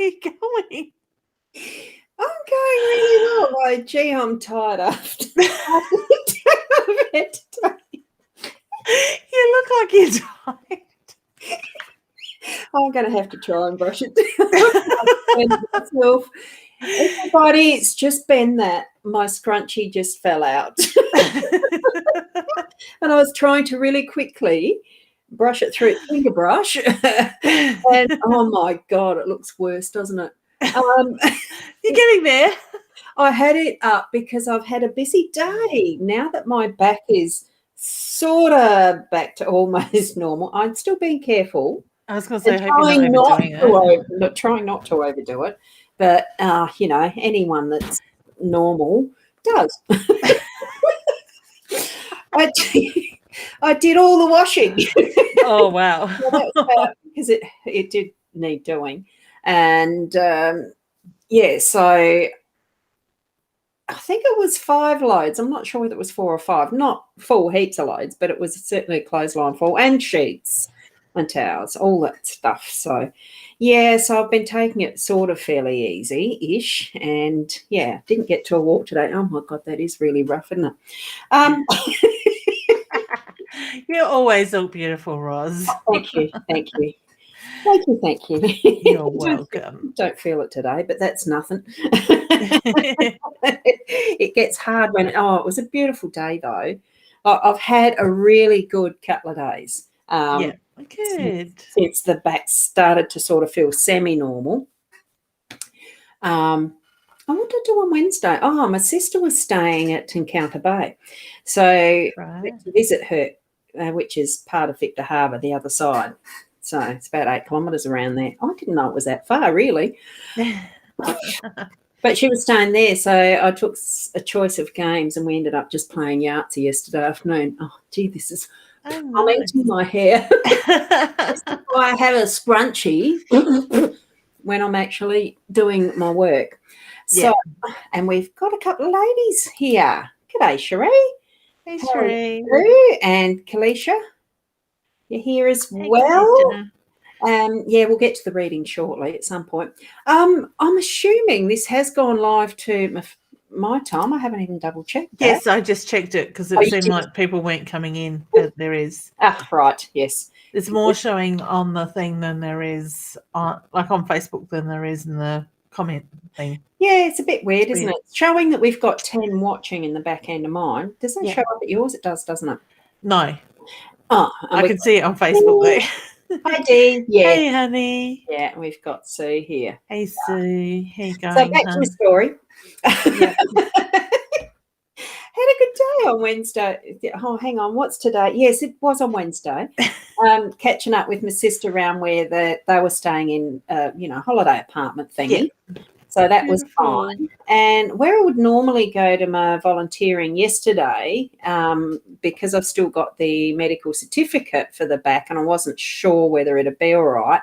you going? I'm going really well. Like, gee, I'm tired after bed today. You look like you're tired. I'm going to have to try and brush it down myself. Everybody, it's just been that my scrunchie just fell out. And I was trying to really quickly brush it through finger brush. And, oh, my God, it looks worse, doesn't it? You're getting there. I had it up because I've had a busy day. Now that my back is sort of back to almost normal, I'm still being careful. I was going to say, I hope you're not overdoing it. Trying not to overdo it. But, anyone that's normal does. I did all the washing. Oh, wow. Well, that was bad because it did need doing. And, so I think it was 5 loads. I'm not sure whether it was 4 or 5. Not full heaps of loads, but it was certainly a clothesline full, and sheets and towels, all that stuff. So, so I've been taking it sort of fairly easy-ish, and, didn't get to a walk today. Oh, my God, that is really rough, isn't it? You always look beautiful, Ros. Oh, thank you. Thank you. You're welcome. Don't feel it today, but that's nothing. It gets hard when it was a beautiful day, though. I've had a really good couple of days. Good. Since the back started to sort of feel semi-normal. What did I do on Wednesday? Oh, my sister was staying at Encounter Bay. So I went to visit her, which is part of Victor Harbour, the other side. So it's about 8 kilometres around there. I didn't know it was that far, really. But she was staying there, so I took a choice of games and we ended up just playing Yahtzee yesterday afternoon. Oh, gee, this is eating my hair. This is why I have a scrunchie when I'm actually doing my work. So, and we've got a couple of ladies here. G'day, Cherie. Hey, Cherie. And Kalisha. You're here as well. We'll get to the reading shortly at some point. I'm assuming this has gone live to my time. I haven't even double-checked that. Yes, I just checked it because it seemed like people weren't coming in, but there is. Ah, right, yes. There's more showing on the thing than there is, on Facebook than there is in the comment thing. Yeah, it's a bit weird, isn't it? It's showing that we've got 10 watching in the back end of mine. Does that show up at yours? It does, doesn't it? No. Oh, I can see it on Facebook there. Hi, Dee. Yeah. Hey, honey. Yeah, we've got Sue here. Hey, Sue. How you going? So back to the story. Had a good day on Wednesday. Oh, hang on. What's today? Yes, it was on Wednesday. Catching up with my sister around where they were staying in, holiday apartment thingy. Yeah. So that was fine. And where I would normally go to my volunteering yesterday, because I've still got the medical certificate for the back and I wasn't sure whether it'd be all right,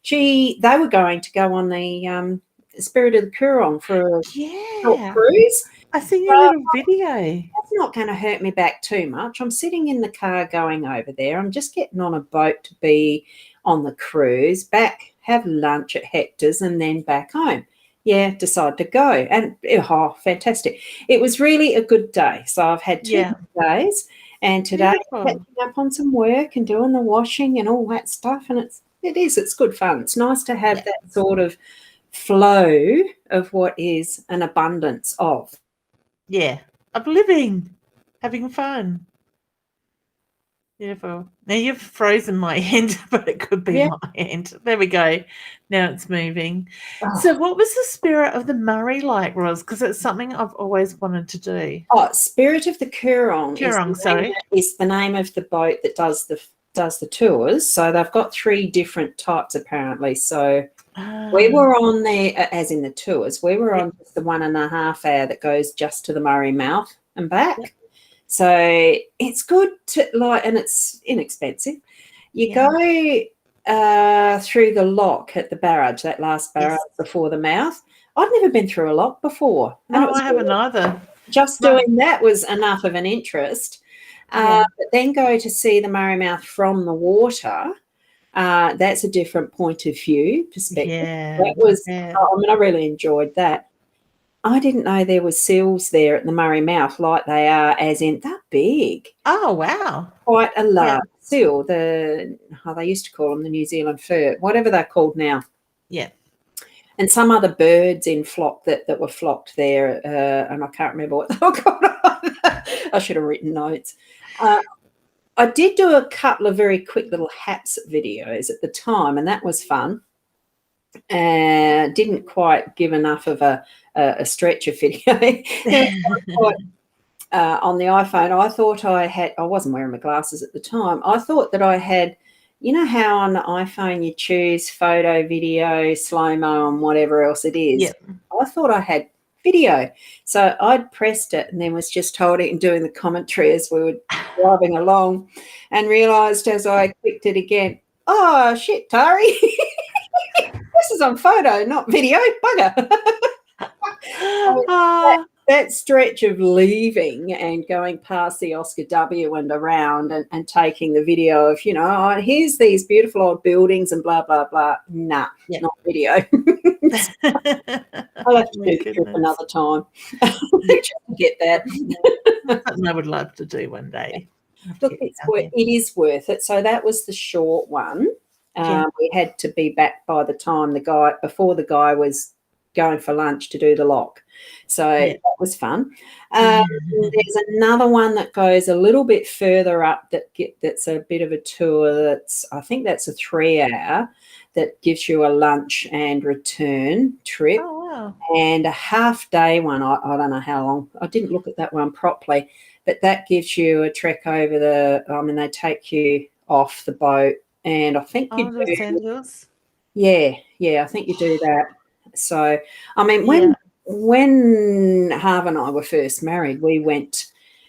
they were going to go on the Spirit of the Coorong for a short cruise. I see your little video. That's not going to hurt me back too much. I'm sitting in the car going over there. I'm just getting on a boat to be on the cruise, back, have lunch at Hector's and then back home. Yeah, decide to go. And, fantastic. It was really a good day. So I've had 2 days. And today I'm catching up on some work and doing the washing and all that stuff. And it's good fun. It's nice to have that sort of flow of what is an abundance of. Yeah, of living, having fun. Beautiful. Now you've frozen my end, but it could be my end. There we go. Now it's moving. Oh. So what was the Spirit of the Murray like, Ros? Because it's something I've always wanted to do. Oh, Spirit of the Coorong. Is the name of the boat that does the tours. So they've got 3 different types apparently. So we were on there, as in the tours, we were on just the 1.5 hour that goes just to the Murray mouth and back. Yep. So it's good to and it's inexpensive. You go through the lock at the barrage, that last barrage before the mouth. I'd never been through a lock before. No, I haven't either. Just doing that was enough of an interest. But then go to see the Murray mouth from the water. That's a different point of view perspective. Yeah. That was, Yeah. I mean, I really enjoyed that. I didn't know there were seals there at the Murray Mouth like they are, as in that big. Oh, wow. Quite a large Yeah. seal. They used to call them the New Zealand fir, whatever they're called now. Yeah. And some other birds in flock that were flocked there, and I can't remember what they were called. I should have written notes. I did do a couple of very quick little haps videos at the time, and that was fun. Didn't quite give enough of a stretch of video. On the iPhone, I thought I wasn't wearing my glasses at the time. I thought that I had, you know how on the iPhone you choose photo, video, slow-mo, and whatever else it is? Yep. I thought I had video. So I'd pressed it and then was just holding it and doing the commentary as we were driving along, and realised as I clicked it again, oh, shit, Tari, this is on photo, not video, bugger. That stretch of leaving and going past the Oscar W and around and taking the video of, oh, here's these beautiful old buildings and blah, blah, blah. Nah, not video. I'll have to do the trip another time. Just to get that. Something I would love to do one day. Look, it is worth it. So that was the short one. We had to be back by the time before the guy was going for lunch to do the lock. So that was fun. There's another one that goes a little bit further up that's a bit of a tour. I think that's a 3-hour that gives you a lunch and return trip. Oh, wow. And a half-day one. I don't know how long. I didn't look at that one properly, but that gives you a trek over they take you off the boat, and I think you do. Sand hills. Yeah, I think you do that. So, I mean, when Harv and I were first married, we were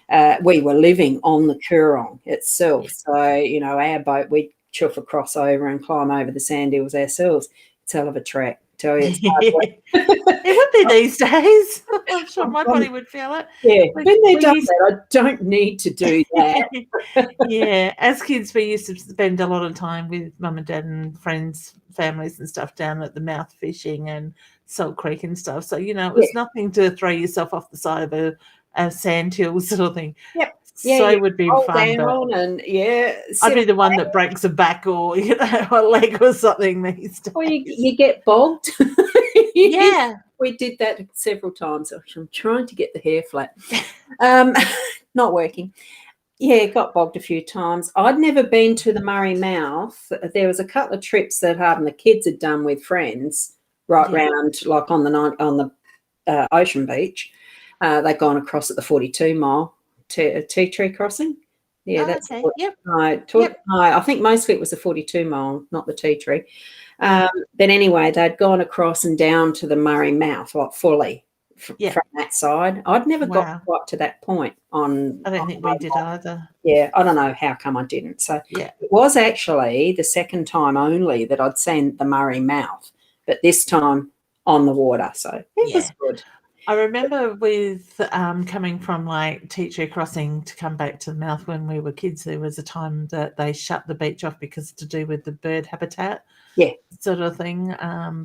living on the Coorong itself. So, our boat, we'd chuff across over and climb over the sand hills ourselves. It's a hell of a trek. Tell you, it's hard work. It would be these days. I'm sure my body would feel it. Yeah, when they're done that, I don't need to do that. Yeah, as kids, we used to spend a lot of time with mum and dad and friends, families and stuff down at the mouth fishing and Salt Creek and stuff. So, it was nothing to throw yourself off the side of a sand hill sort of thing. Yep. So it would be fun. And I'd be the one that breaks a back or a leg or something these days. Or you get bogged. Yeah, we did that several times. I'm trying to get the hair flat. Not working. Yeah, got bogged a few times. I'd never been to the Murray Mouth. There was a couple of trips that the kids had done with friends round, like on the Ocean Beach. They'd gone across at the 42 mile. Tea Tree Crossing. Yeah, that's okay. I think mostly it was the 42 mile, not the Tea Tree. But anyway, they'd gone across and down to the Murray Mouth, like fully from that side. I'd never got quite to that point I don't think we did either. Yeah, I don't know how come I didn't. So it was actually the second time only that I'd seen the Murray Mouth, but this time on the water. So it was good. I remember with coming from like Tea Tree Crossing to come back to the mouth when we were kids, there was a time that they shut the beach off because to do with the bird habitat sort of thing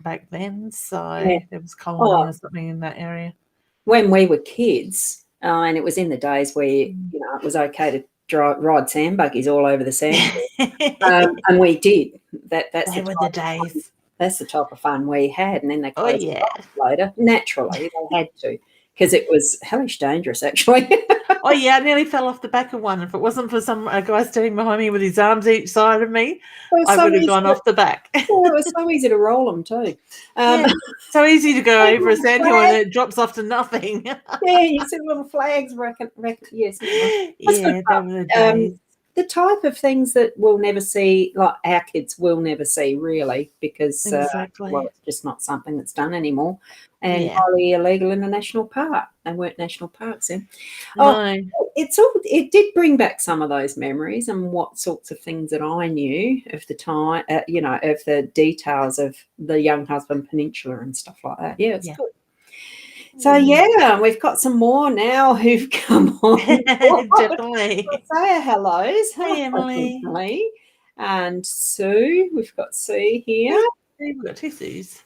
back then. So there was colony or something in that area. When we were kids, and it was in the days where, it was okay to ride sand buggies all over the sand. And we did. That's the days. That's the type of fun we had, and then they closed it off later. Naturally, they had to, because it was hellish dangerous, actually. I nearly fell off the back of one. If it wasn't for a guy standing behind me with his arms each side of me, I would have gone off the back. It was so easy to roll them too. So easy to go over a sand hill and it drops off to nothing. You see little flags. Yes. That was the days. The type of things that we'll never see, like our kids will never see, really, because it's just not something that's done anymore, and highly illegal in a national park. They weren't national parks then. No. It did bring back some of those memories and what sorts of things that I knew of the time, of the details of the Young Husband Peninsula and stuff like that. Yeah, it's good. So, we've got some more now who've come on. Definitely. Say our hellos. Hey, Emily. And Sue, we've got Sue here. We've got tissues.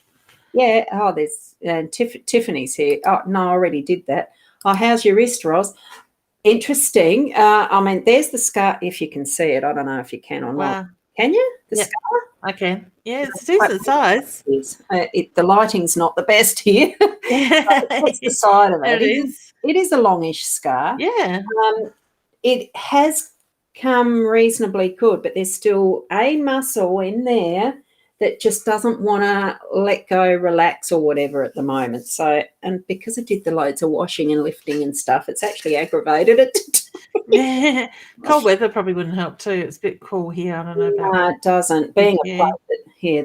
Yeah. Oh, there's Tiffany's here. Oh, no, I already did that. Oh, how's your wrist, Ros? Interesting. I mean, there's the scar, if you can see it. I don't know if you can or not. Can you? The scar? I can. Yeah, it's a decent size. The lighting's not the best here. That's the side of it. It is a longish scar. Yeah. It has come reasonably good, but there's still a muscle in there that just doesn't want to let go, relax or whatever at the moment. So, and because I did the loads of washing and lifting and stuff, it's actually aggravated it. Yeah. Cold weather probably wouldn't help too. It's a bit cool here. I don't know about No, it doesn't. Being a plate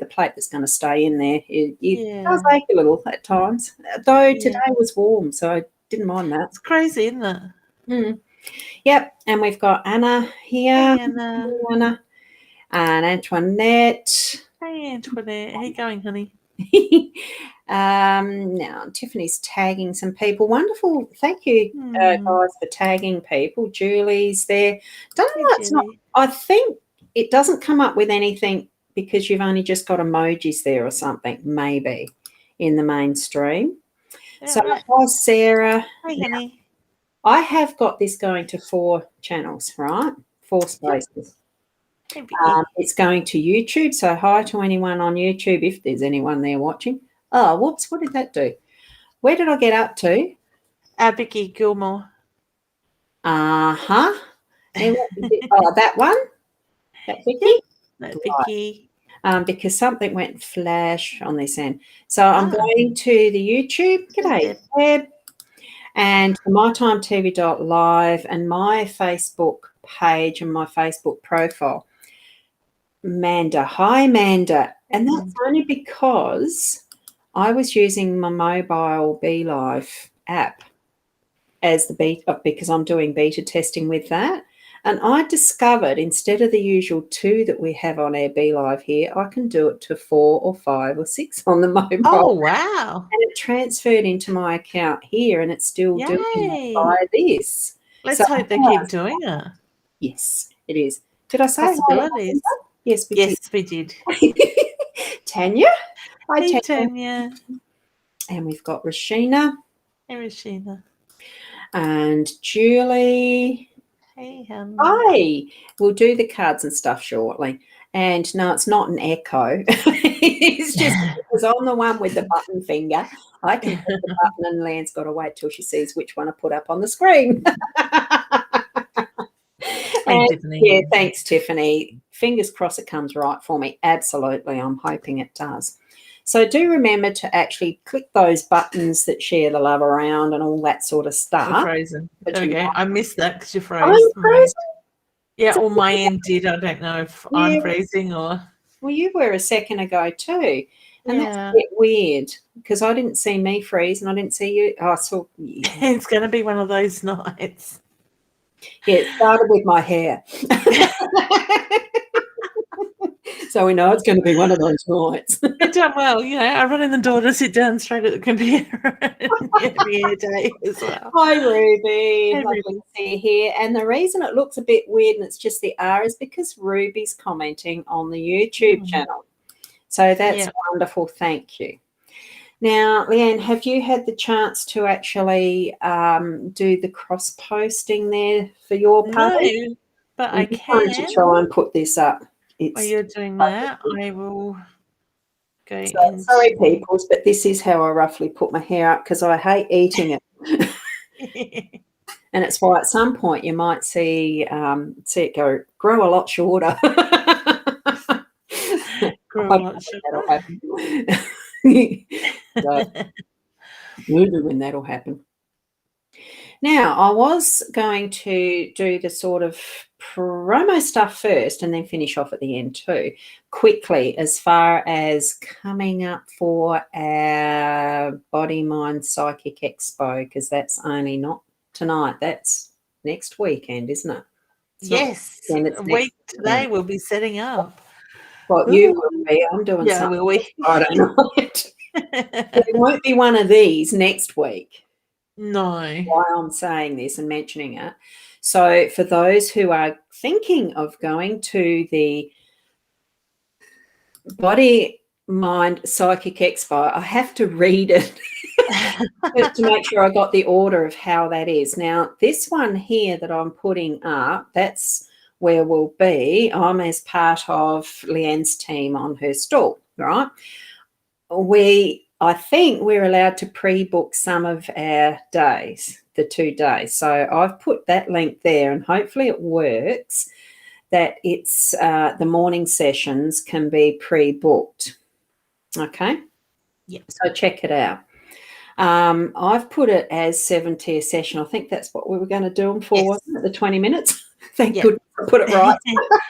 the plate that's going to stay in there, it does ache a little at times. Though today was warm, so I didn't mind that. It's crazy, isn't it? Mm. Yep, and we've got Anna here. Hey, Anna. Anna. And Antoinette. Hey, Antoinette. How you going, honey? Now Tiffany's tagging some people. Wonderful. Thank you, guys, for tagging people. Julie's there. Don't know. It's not. I think it doesn't come up with anything because you've only just got emojis there or something. Maybe in the mainstream. So hi, Sarah. Hey, honey. I have got this going to 4 channels, right? 4 spaces. It's going to YouTube. So hi to anyone on YouTube if there's anyone there watching. Oh, whoops, what did that do? Where did I get up to? Vicky Gilmore. Uh-huh. Oh, that one? That Vicky? That Vicky. Right. Because something went flash on this end. So I'm going to the YouTube. G'day, Deb. And mytimetv.live and my Facebook page and my Facebook profile. Manda. Hi, Manda. And that's only because I was using my mobile BeLive app as the beta because I'm doing beta testing with that. And I discovered instead of the usual 2 that we have on our BeLive here, I can do it to 4 or 5 or 6 on the mobile. Oh, wow. And it transferred into my account here and it's still doing it by this. Let's hope they keep doing it. Yes, it is. Did I say possibilities? Yes, we did. Tanya. Hi, hey, Tanya. And we've got Rashina. Hey, Rashina. And Julie. Hey, honey. Hi. We'll do the cards and stuff shortly. And no, it's not an echo. It's just because I'm the one with the button finger. I can hit the button and Leanne's got to wait till she sees which one I put up on the screen. Yeah, thanks, Tiffany. Fingers crossed it comes right for me. Absolutely. I'm hoping it does. So do remember to actually click those buttons that share the love around and all that sort of stuff. You're frozen. There we go. I missed that because you froze. I'm frozen? Yeah, or my end did. I don't know if I'm freezing or... Well, you were a second ago too. And that's a bit weird because I didn't see me freeze and I didn't see you. Oh, I saw you. It's going to be one of those nights. Yeah, it started with my hair. So we know it's going to be one of those nights. You've done well. You know, I run in the door to sit down straight at the computer every day as well. Hi, Ruby. Lovely to see you here. And the reason it looks a bit weird and it's just the R is because Ruby's commenting on the YouTube channel. So that's wonderful. Thank you. Now, Leanne, have you had the chance to actually do the cross posting there for your page? No, but I can. To try and put this up. While you're doing that, I will go. Sorry, peoples, but this is how I roughly put my hair up because I hate eating it. And it's why at some point you might see it grow a lot shorter. Grow a lot shorter. When that'll happen. Now, I was going to do the sort of promo stuff first and then finish off at the end too, quickly, as far as coming up for our Body Mind Psychic Expo, because that's only not tonight, that's next weekend, isn't it? Yes, a week today we'll be setting up. Well, you will be. I'm doing something. Will we? I don't know. There won't be one of these next week. No. Why I'm saying this and mentioning it. So for those who are thinking of going to the Body Mind Psychic Expo. I have to read it just to make sure I got the order of how that is. Now, this one here that I'm putting up, that's where we'll be. I'm as part of Leanne's team on her stall, right? I think we're allowed to pre-book some of our days, the 2 days. So I've put that link there, and hopefully it works, that it's the morning sessions can be pre-booked. Okay? Yep. So check it out. I've put it as 7-tier session. I think that's what we were going to do them for, Yes. wasn't it? The 20 minutes. Thank goodness I put it right.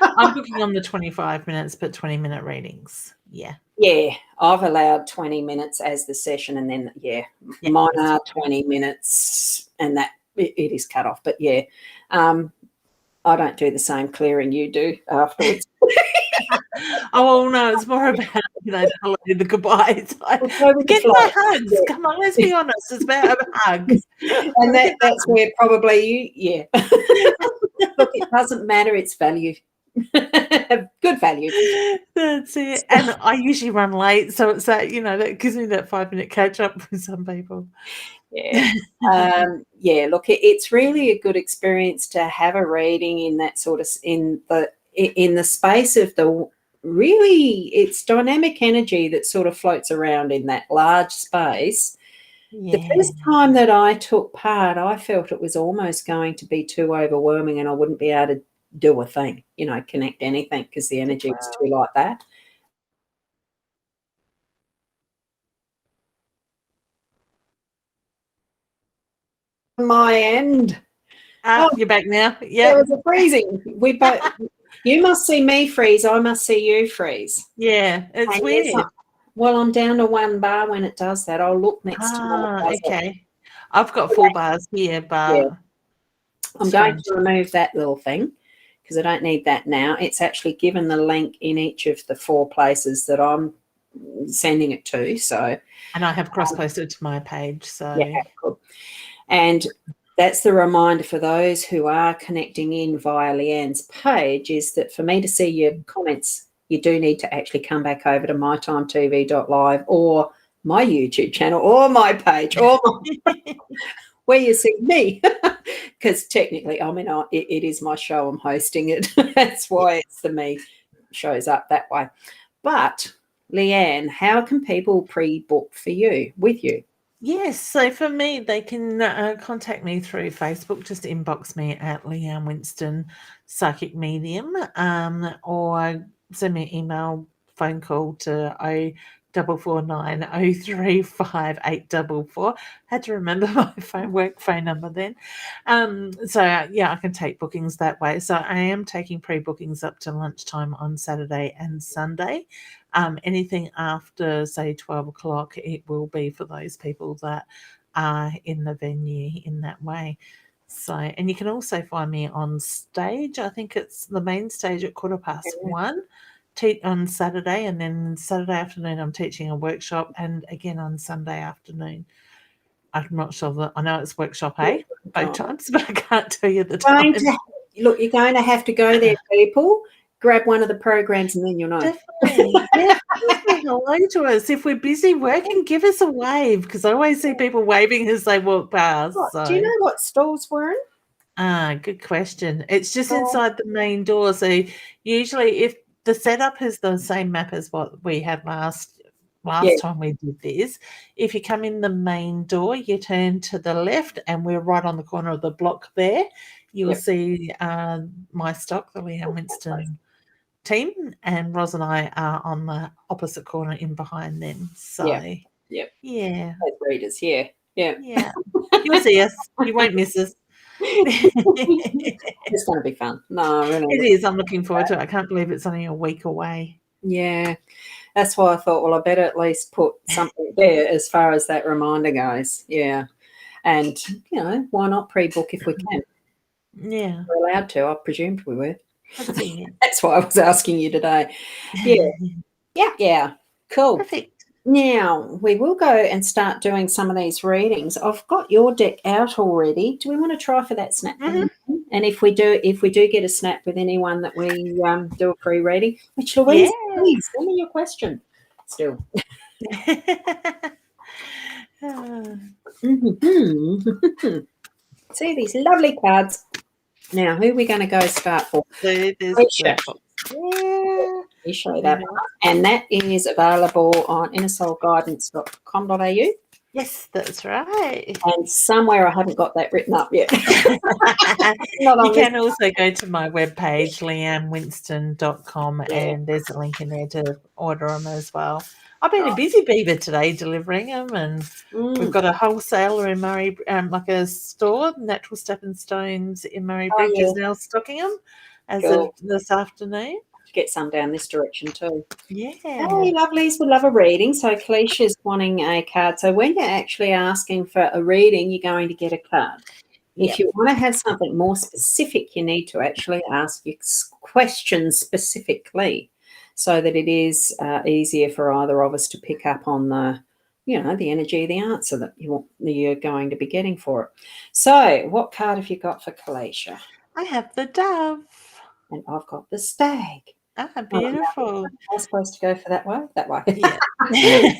I'm booking on the 25 minutes, but 20-minute readings. Yeah. Yeah, I've allowed 20 minutes as the session, and then, mine are 20 minutes, and that it is cut off. But, I don't do the same clearing you do afterwards. Oh, no, it's more about, the goodbyes. Get my hugs. Yeah. Come on, let's be honest. It's about a hug. And that's where probably look, it doesn't matter. It's value. Good value. That's it. And I usually run late, so it's that, that gives me that 5-minute catch up with some people. Yeah. Look, it's really a good experience to have a reading in that sort of in the space of it's dynamic energy that sort of floats around in that large space. Yeah. The first time that I took part, I felt it was almost going to be too overwhelming, and I wouldn't be able to do a thing, connect anything, because the energy was too like that. My end. You're back now. Yeah. There was a freezing. We both. You must see me freeze. I must see you freeze. Yeah, it's weird. Well, I'm down to 1 bar when it does that. I'll look next time. Okay. I've got 4 bars here, but I'm going to remove that little thing because I don't need that now. It's actually given the link in each of the 4 places that I'm sending it to. And I have cross-posted to my page. So yeah, cool. And that's the reminder for those who are connecting in via Leanne's page, is that for me to see your comments, you do need to actually come back over to mytimetv.live or my YouTube channel or my page or where you see me, because technically, it is my show. I'm hosting it. That's why it's the me shows up that way. But Leanne, how can people pre-book with you? Yes, so for me, they can contact me through Facebook. Just inbox me at Leanne Winston Psychic Medium, or send me an email, phone call to 0449 035 844. Had to remember my work phone number then. I can take bookings that way. So I am taking pre-bookings up to lunchtime on Saturday and Sunday. Anything after, say, 12 o'clock, it will be for those people that are in the venue in that way. So, and you can also find me on stage. I think it's the main stage at 1:15 on Saturday, and then Saturday afternoon I'm teaching a workshop, and again on Sunday afternoon. I'm not sure I know it's workshop A both times, but I can't tell you the time. Look, you're going to have to go there, people. Grab one of the programs and then you'll know. Definitely. Say hello to us. If we're busy working, give us a wave, because I always see people waving as they walk past. Do you know what stalls we're in? Good question. It's just inside the main door. So usually if the setup is the same map as what we had last time we did this, if you come in the main door, you turn to the left, and we're right on the corner of the block there. You'll see my stock, the Leanne Winston team, and Ros and I are on the opposite corner in behind them. So yeah, as readers, yeah. You'll see us. You won't miss us. It's going to be fun. No, really, it is. I'm looking forward to it. I can't believe it's only a week away. Yeah, that's why I thought, well, I better at least put something there as far as that reminder goes. Yeah, and why not pre-book if we can? Yeah, we're allowed to. I presumed we were. That's why I was asking you today. Yeah. Cool. Perfect. Now we will go and start doing some of these readings. I've got your deck out already. Do we want to try for that snap? Mm-hmm. And if we do get a snap with anyone that we do a free reading, which Louise, please send me your question. Still. See these lovely cards. Now, who are we going to go start for? Let me show that one. And that is available on innersoulguidance.com.au. Yes, that's right. And somewhere I haven't got that written up yet. You can also go to my webpage, leannewinston.com, and there's a link in there to order them as well. I've been a busy beaver today delivering them, and we've got a wholesaler in Murray, like a store, Natural Stepping Stones in Murray Bridge is now stocking them as of this afternoon. Get some down this direction too. Yeah. Hey, lovelies, would love a reading. So Kalicia's wanting a card. So when you're actually asking for a reading, you're going to get a card. Yep. If you want to have something more specific, you need to actually ask your questions specifically so that it is easier for either of us to pick up on the, the energy of the answer that you're going to be getting for it. So what card have you got for Kalicia? I have the dove. And I've got the stag. Ah, beautiful. I was supposed to go for that way? That way. Yeah.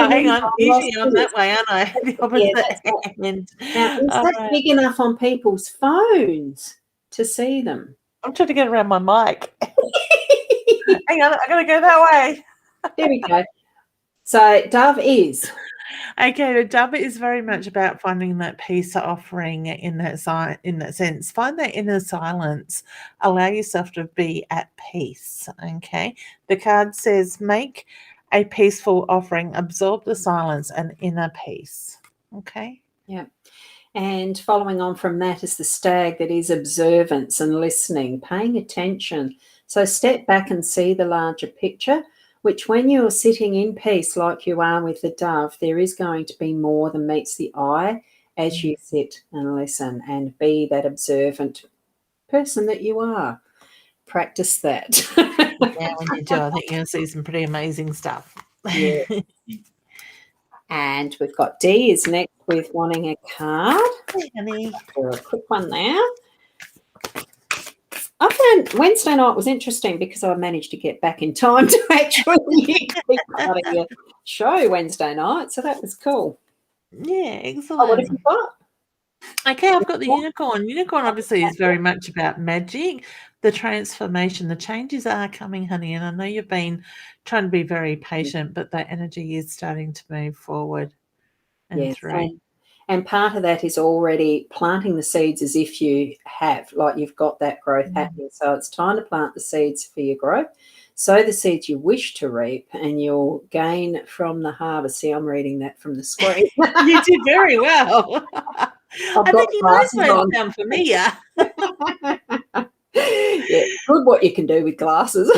Hang on. Usually I'm that way, aren't I? The opposite end. Now, is that big enough on people's phones to see them? I'm trying to get around my mic. Hang on, I'm going to go that way. There we go. So dove is... Okay, the dove is very much about finding that peace offering in that sense. Find that inner silence. Allow yourself to be at peace, okay? The card says, make a peaceful offering, absorb the silence and inner peace, okay? Yeah. And following on from that is the stag, that is observance and listening, paying attention. So step back and see the larger picture, which when you're sitting in peace like you are with the dove, there is going to be more than meets the eye as you sit and listen and be that observant person that you are. Practice that. Yeah, when you do, I think you're going to see some pretty amazing stuff. Yeah. And we've got D is next with wanting a card. Hey, honey. Do a quick one there. I found Wednesday night was interesting because I managed to get back in time to actually be part of your show Wednesday night, so that was cool. Yeah, excellent. Oh, what have you got? Okay, I've got the unicorn. Unicorn obviously is very much about magic, the transformation. The changes are coming, honey, and I know you've been trying to be very patient, but that energy is starting to move forward and through. And part of that is already planting the seeds as if you have, like you've got that growth happening. So it's time to plant the seeds for your growth. Sow the seeds you wish to reap and you'll gain from the harvest. See, I'm reading that from the screen. You did very well. I think you know so down for me, yeah. Yeah, good what you can do with glasses.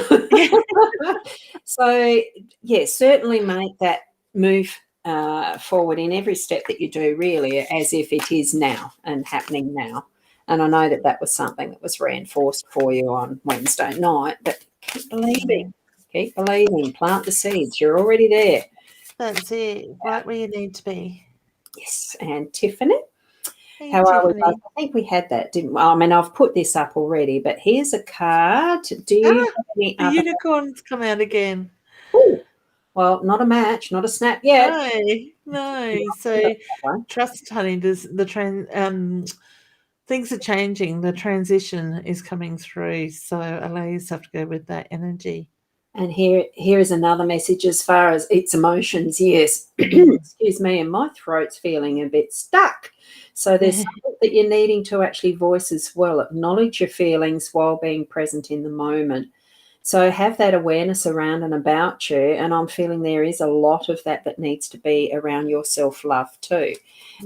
So, yeah, certainly make that move forward in every step that you do, really, as if it is now and happening now. And I know that was something that was reinforced for you on Wednesday night, but keep believing, plant the seeds. You're already there. That's it, right where you need to be. Yes. And Tiffany, how are we? I think we had that, didn't we? I mean, I've put this up already, but here's a card. Do you have any the unicorns come out again? Ooh. Well, not a match, not a snap yet. No. So trust, honey. Things are changing. The transition is coming through. So allow yourself to go with that energy. And here is another message as far as its emotions. Yes, excuse me, and my throat's feeling a bit stuck. So there's something that you're needing to actually voice as well. Acknowledge your feelings while being present in the moment. So have that awareness around and about you, and I'm feeling there is a lot of that needs to be around your self-love too,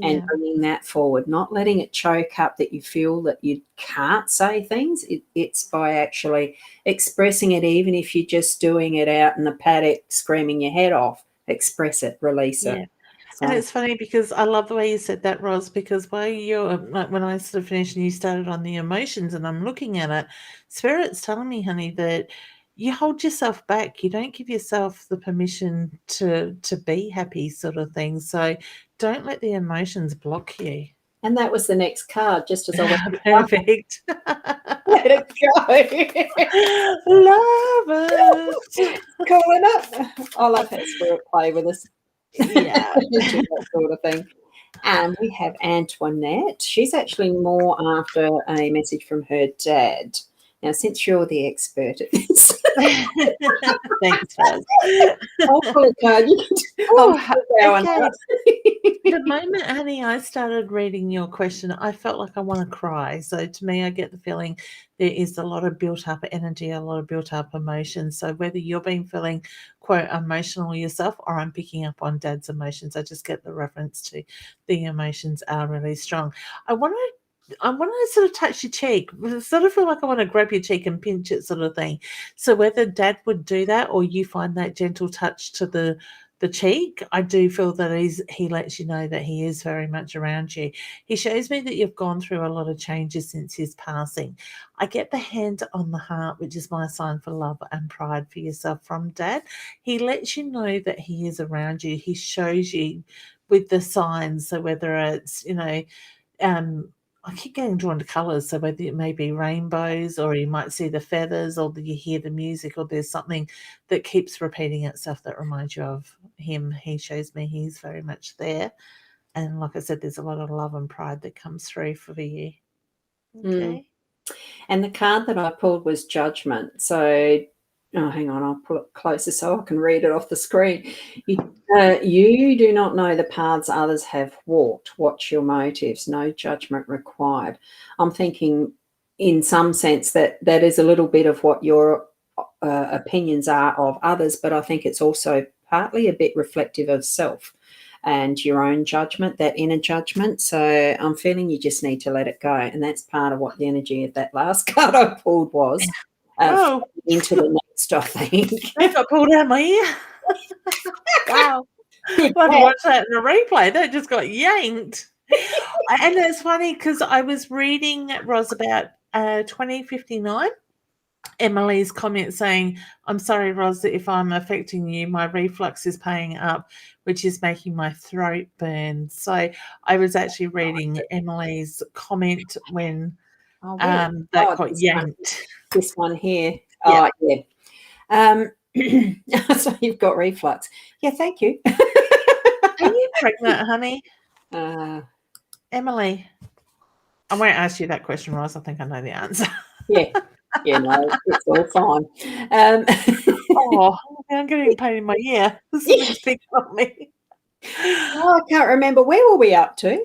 and bringing that forward, not letting it choke up that you feel that you can't say things. It's by actually expressing it, even if you're just doing it out in the paddock screaming your head off. Express it, release it. So. And it's funny because I love the way you said that, Ros, because when I sort of finished and you started on the emotions and I'm looking at it, Spirit's telling me, honey, that you hold yourself back. You don't give yourself the permission to be happy, sort of thing. So don't let the emotions block you. And that was the next card, just as I went. Perfect. Let it go. Lovers. Calling up. I love how spirit play with us. Yeah. That sort of thing. And we have Antoinette. She's actually more after a message from her dad. Now, since you're the expert at this, Thanks, Ros. I'll pull a card. Okay. The moment, honey, I started reading your question, I felt like I want to cry. So to me, I get the feeling there is a lot of built-up energy, a lot of built-up emotion. So whether you're feeling, quote, emotional yourself, or I'm picking up on Dad's emotions, I just get the reference to the emotions are really strong. I want to sort of touch your cheek. I sort of feel like I want to grab your cheek and pinch it, sort of thing. So whether Dad would do that or you find that gentle touch to the cheek, I do feel that he lets you know that he is very much around you. He shows me that you've gone through a lot of changes since his passing. I get the hand on the heart, which is my sign for love and pride for yourself from Dad. He lets you know that he is around you. He shows you with the signs. So whether it's, I keep getting drawn to colours, so whether it may be rainbows or you might see the feathers or you hear the music or there's something that keeps repeating itself that reminds you of him. He shows me he's very much there. And like I said, there's a lot of love and pride that comes through for you. Okay. And the card that I pulled was Judgment. So, hang on, I'll pull it closer so I can read it off the screen. You do not know the paths others have walked. Watch your motives. No judgment required. I'm thinking in some sense that is a little bit of what your opinions are of others, but I think it's also partly a bit reflective of self and your own judgment, that inner judgment. So I'm feeling you just need to let it go. And that's part of what the energy of that last card I pulled was. Into the next, I think. If I pulled out my ear. Wow. I'll have to watch that in a replay. That just got yanked. And it's funny because I was reading, Ros, about 2059. Emily's comment saying, I'm sorry, Ros, if I'm affecting you, my reflux is playing up, which is making my throat burn. So I was actually reading Emily's comment when that got yanked. This one here. Yeah. Oh, yeah. So you've got reflux. Yeah, thank you. Are you pregnant, honey? Emily, I won't ask you that question, Ros. I think I know the answer. Yeah, no, it's all fine. I'm getting pain in my ear. Something's picking on me. I can't remember. Where were we up to?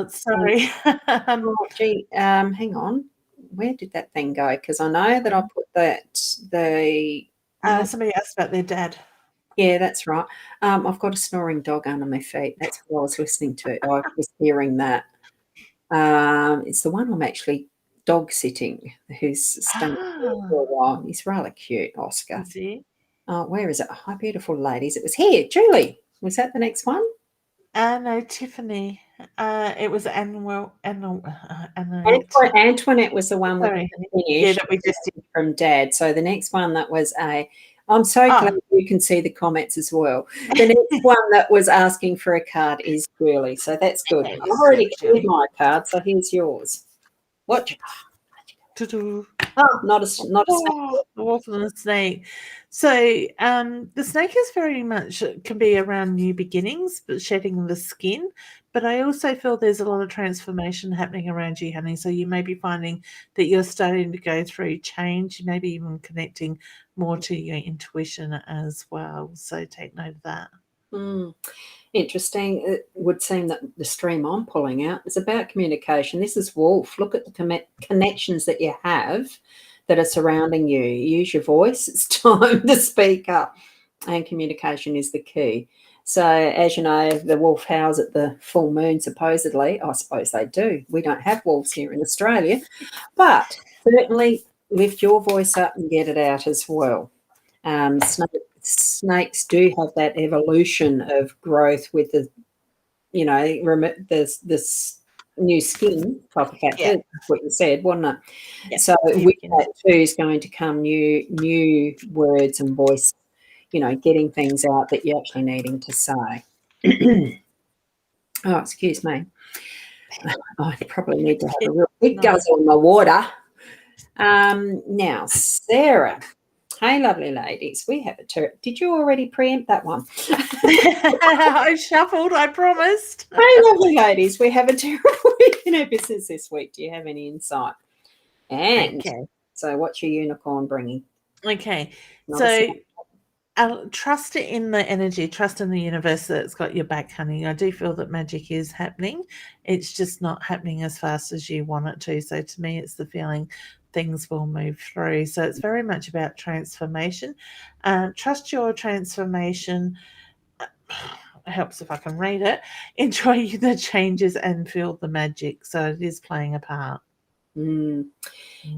Sorry. Hang on. Where did that thing go? Because I know that I put somebody asked about their dad. Yeah, that's right. I've got a snoring dog under my feet. That's what I was listening to. I was hearing that. It's the one I'm actually dog sitting, who's staying for a while. He's rather cute, Oscar. Is he? Where is it? Hi, beautiful ladies. It was here. Julie, was that the next one? No, Tiffany. It was Antoinette. Antoinette was the one that we just did from Dad. So the next one that was I'm so glad you can see the comments as well. The next one that was asking for a card is Julie. So that's good. I've already cleared my card, so here's yours. What? Not a snake. The wolf and the snake. So the snake is very much can be around new beginnings, but shedding the skin. But I also feel there's a lot of transformation happening around you, honey. So you may be finding that you're starting to go through change, maybe even connecting more to your intuition as well. So take note of that. Interesting. It would seem that the stream I'm pulling out is about communication. This is Wolf. Look at the connections that you have that are surrounding you. Use your voice. It's time to speak up. And communication is the key. So, as you know, the wolf howls at the full moon, supposedly. I suppose they do. We don't have wolves here in Australia. But certainly lift your voice up and get it out as well. Snakes do have that evolution of growth with the, this new skin type of fact. Yeah. That's what you said, wasn't it? Yeah. So with that too is going to come new words and voice, getting things out that you're actually needing to say. Oh, excuse me. I probably need to have a real big guzzle on my water. Now, Sarah. Hey, lovely ladies. We have a Did you already preempt that one? I shuffled, I promised. Hey, lovely ladies. We have a terrible week in our business this week. Do you have any insight? And so what's your unicorn bringing? Okay. So trust in the energy, trust in the universe that's got your back, honey. I do feel that magic is happening. It's just not happening as fast as you want it to. So to me, it's the feeling things will move through. So it's very much about transformation. Trust your transformation. It helps if I can read it. Enjoy the changes and feel the magic. So it is playing a part. And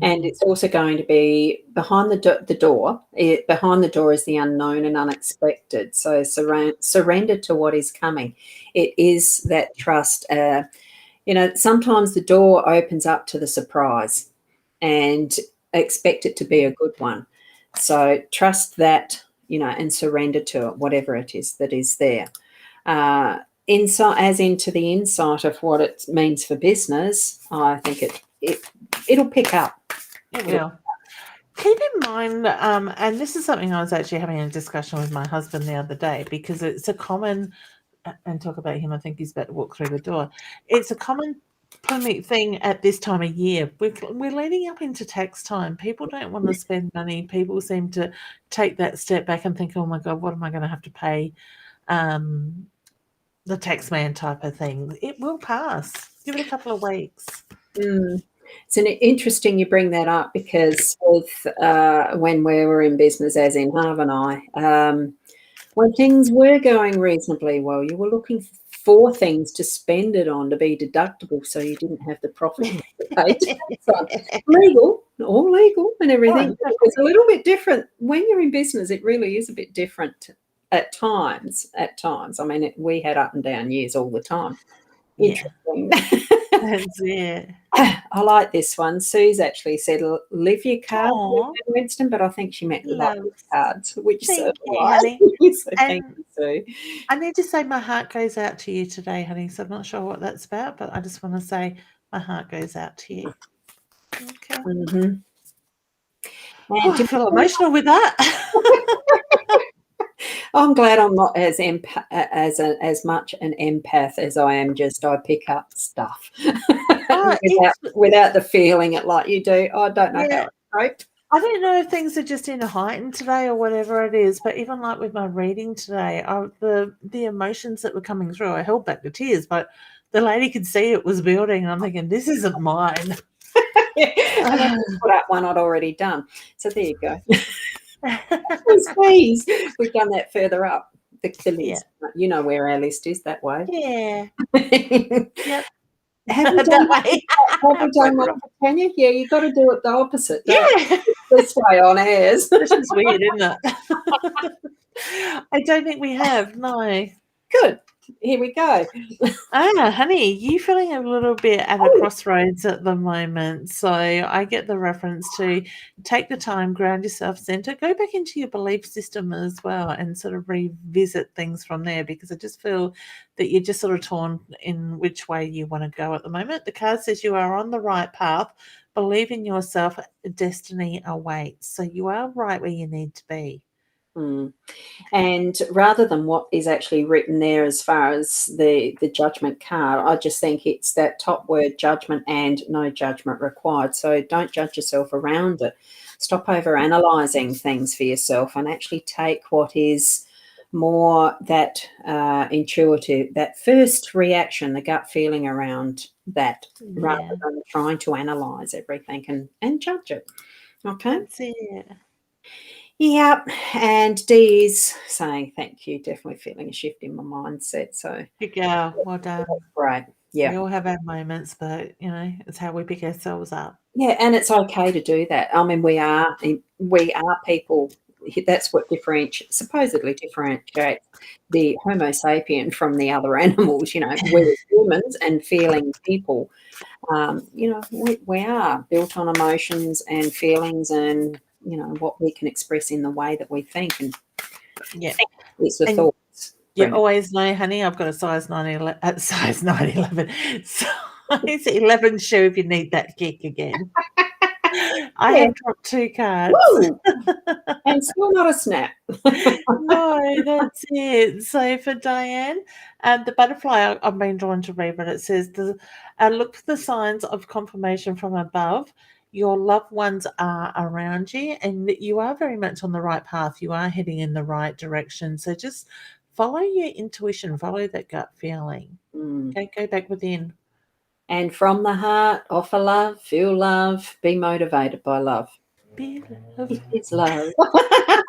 it's also going to be behind the door. Behind the door is the unknown and unexpected. So surrender to what is coming. It is that trust. Sometimes the door opens up to the surprise, and expect it to be a good one. So trust that, and surrender to it, whatever it is that is there. Insight, as into the insight of what it means for business, I think it'll pick up. It will. Keep in mind, and this is something I was actually having a discussion with my husband the other day, because it's a common, and talk about him, I think he's about to walk through the door. It's a common thing at this time of year. We're leading up into tax time. People don't want to spend money. People seem to take that step back and think, oh my God, what am I going to have to pay? The tax man type of thing. It will pass. Give it a couple of weeks. It's interesting you bring that up, because with when we were in business, as in Harv and I, when things were going reasonably well, you were looking for things to spend it on to be deductible, so you didn't have the profit to pay tax on. All legal and everything. It's a little bit different when you're in business. It really is a bit different at times. I mean, we had up and down years all the time. Interesting. That's it. I like this one. Sue's actually said, live your cards, Winston, but I think she meant love your cards, which thank you, like. honey. So thank you, Sue. I need to say my heart goes out to you today, honey. So I'm not sure what that's about, but I just want to say my heart goes out to you. Okay. Mm-hmm. I feel emotional with that. I'm glad I'm not as much an empath as I am just I pick up stuff without the feeling it like you do. I don't know how it's coped. I don't know if things are just in a heightened today or whatever it is, but even like with my reading today, the emotions that were coming through, I held back the tears, but the lady could see it was building, and I'm thinking, this isn't mine. And I put up one I'd already done. So there you go. Please. We've done that further up the list. Yeah. You know where our list is, that way. Yeah. Yep. Have you done one for Tanya? Yeah, you've got to do it the opposite. Yeah. This way on ours. This is weird, isn't it? I don't think we have, no. Good. Here we go. Honey, you feeling a little bit at a crossroads at the moment. So I get the reference to take the time, ground yourself, center, go back into your belief system as well, and sort of revisit things from there, because I just feel that you're just sort of torn in which way you want to go at the moment. The card says you are on the right path. Believe in yourself. Destiny awaits. So you are right where you need to be. And rather than what is actually written there as far as the judgment card, I just think it's that top word, judgment, and no judgment required. So don't judge yourself around it. Stop over analysing things for yourself and actually take what is more that intuitive, that first reaction, the gut feeling around that, rather than trying to analyse everything and judge it. Okay? That's it. Yep, and Dee is saying thank you. Definitely feeling a shift in my mindset. So good girl, well done. Great. Yeah, we all have our moments, but it's how we pick ourselves up. Yeah, and it's okay to do that. I mean, we are people. That's what supposedly differentiates the Homo sapien from the other animals. We're humans and feeling people. We are built on emotions and feelings and. What we can express in the way that we think. And it's the thoughts. You always know, honey, I've got a size 911. It's 11 shoe if you need that kick again. I have dropped 2 cards. Woo! And still not a snap. No, that's it. So for Diane, the butterfly, I've been drawn to read, but it says, look for the signs of confirmation from above. Your loved ones are around you, and you are very much on the right path. You are heading in the right direction. So just follow your intuition, follow that gut feeling. Okay, go back within. And from the heart, offer love, feel love, be motivated by love. Be love. It's love. I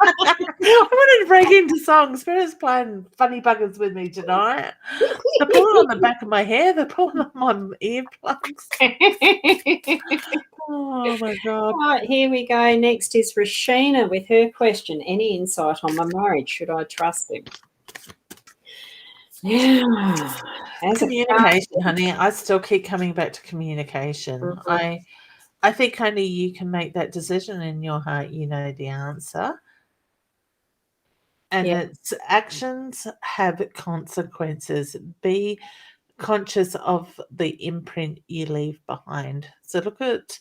wanted to break into songs. Spirit's playing funny buggers with me tonight. They're pulling on the back of my hair. They're pulling on my earplugs. Oh, my God. All right, here we go. Next is Rashina with her question. Any insight on my marriage? Should I trust him? Yeah. Communication, honey. I still keep coming back to communication. Mm-hmm. I think only you can make that decision in your heart. You know the answer. And its actions have consequences. Be conscious of the imprint you leave behind. So look at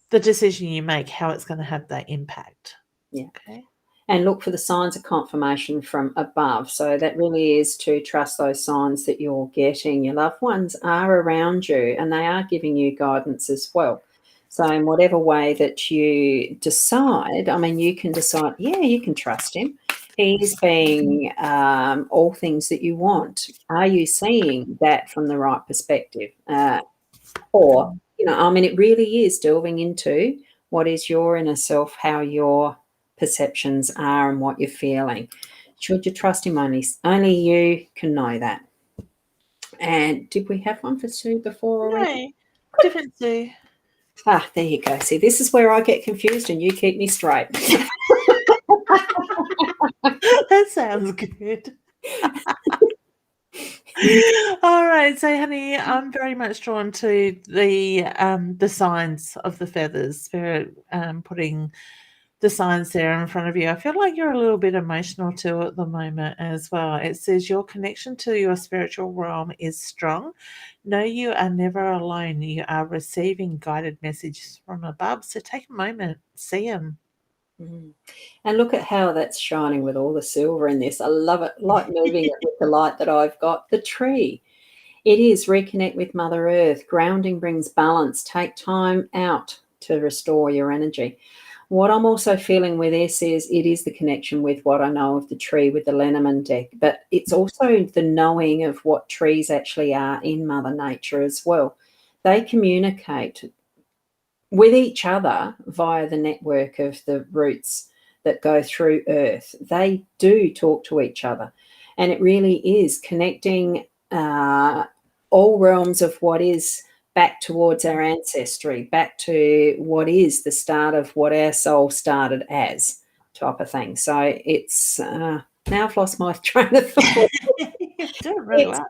the decision you make, how it's going to have that impact. Yeah. Okay. And look for the signs of confirmation from above. So that really is to trust those signs that you're getting. Your loved ones are around you and they are giving you guidance as well. So in whatever way that you decide, I mean, you can decide, yeah, you can trust him. He's being all things that you want. Are you seeing that from the right perspective? Or, you know, I mean, it really is delving into what is your inner self, how your perceptions are and what you're feeling. Should you trust him? Only you can know that. And did we have one for Sue before already? No, different Sue. Ah, there you go. See, this is where I get confused and you keep me straight. That sounds good. All right, so honey, I'm very much drawn to the signs of the feathers. Spirit putting the signs there in front of you. I feel like you're a little bit emotional too at the moment as well. It says your connection to your spiritual realm is strong. Know you are never alone. You are receiving guided messages from above. So take a moment, see them. And look at how that's shining with all the silver in this. I love it. Like moving it with the light that I've got. The tree. It is reconnect with Mother Earth. Grounding brings balance. Take time out to restore your energy. What I'm also feeling with this is it is the connection with what I know of the tree with the Lenormand deck, but it's also the knowing of what trees actually are in Mother Nature as well. They communicate with each other via the network of the roots that go through Earth. They do talk to each other, and it really is connecting all realms of what is back towards our ancestry, back to what is the start of what our soul started as, type of thing. So it's now I've lost my train of thought. You're doing really well.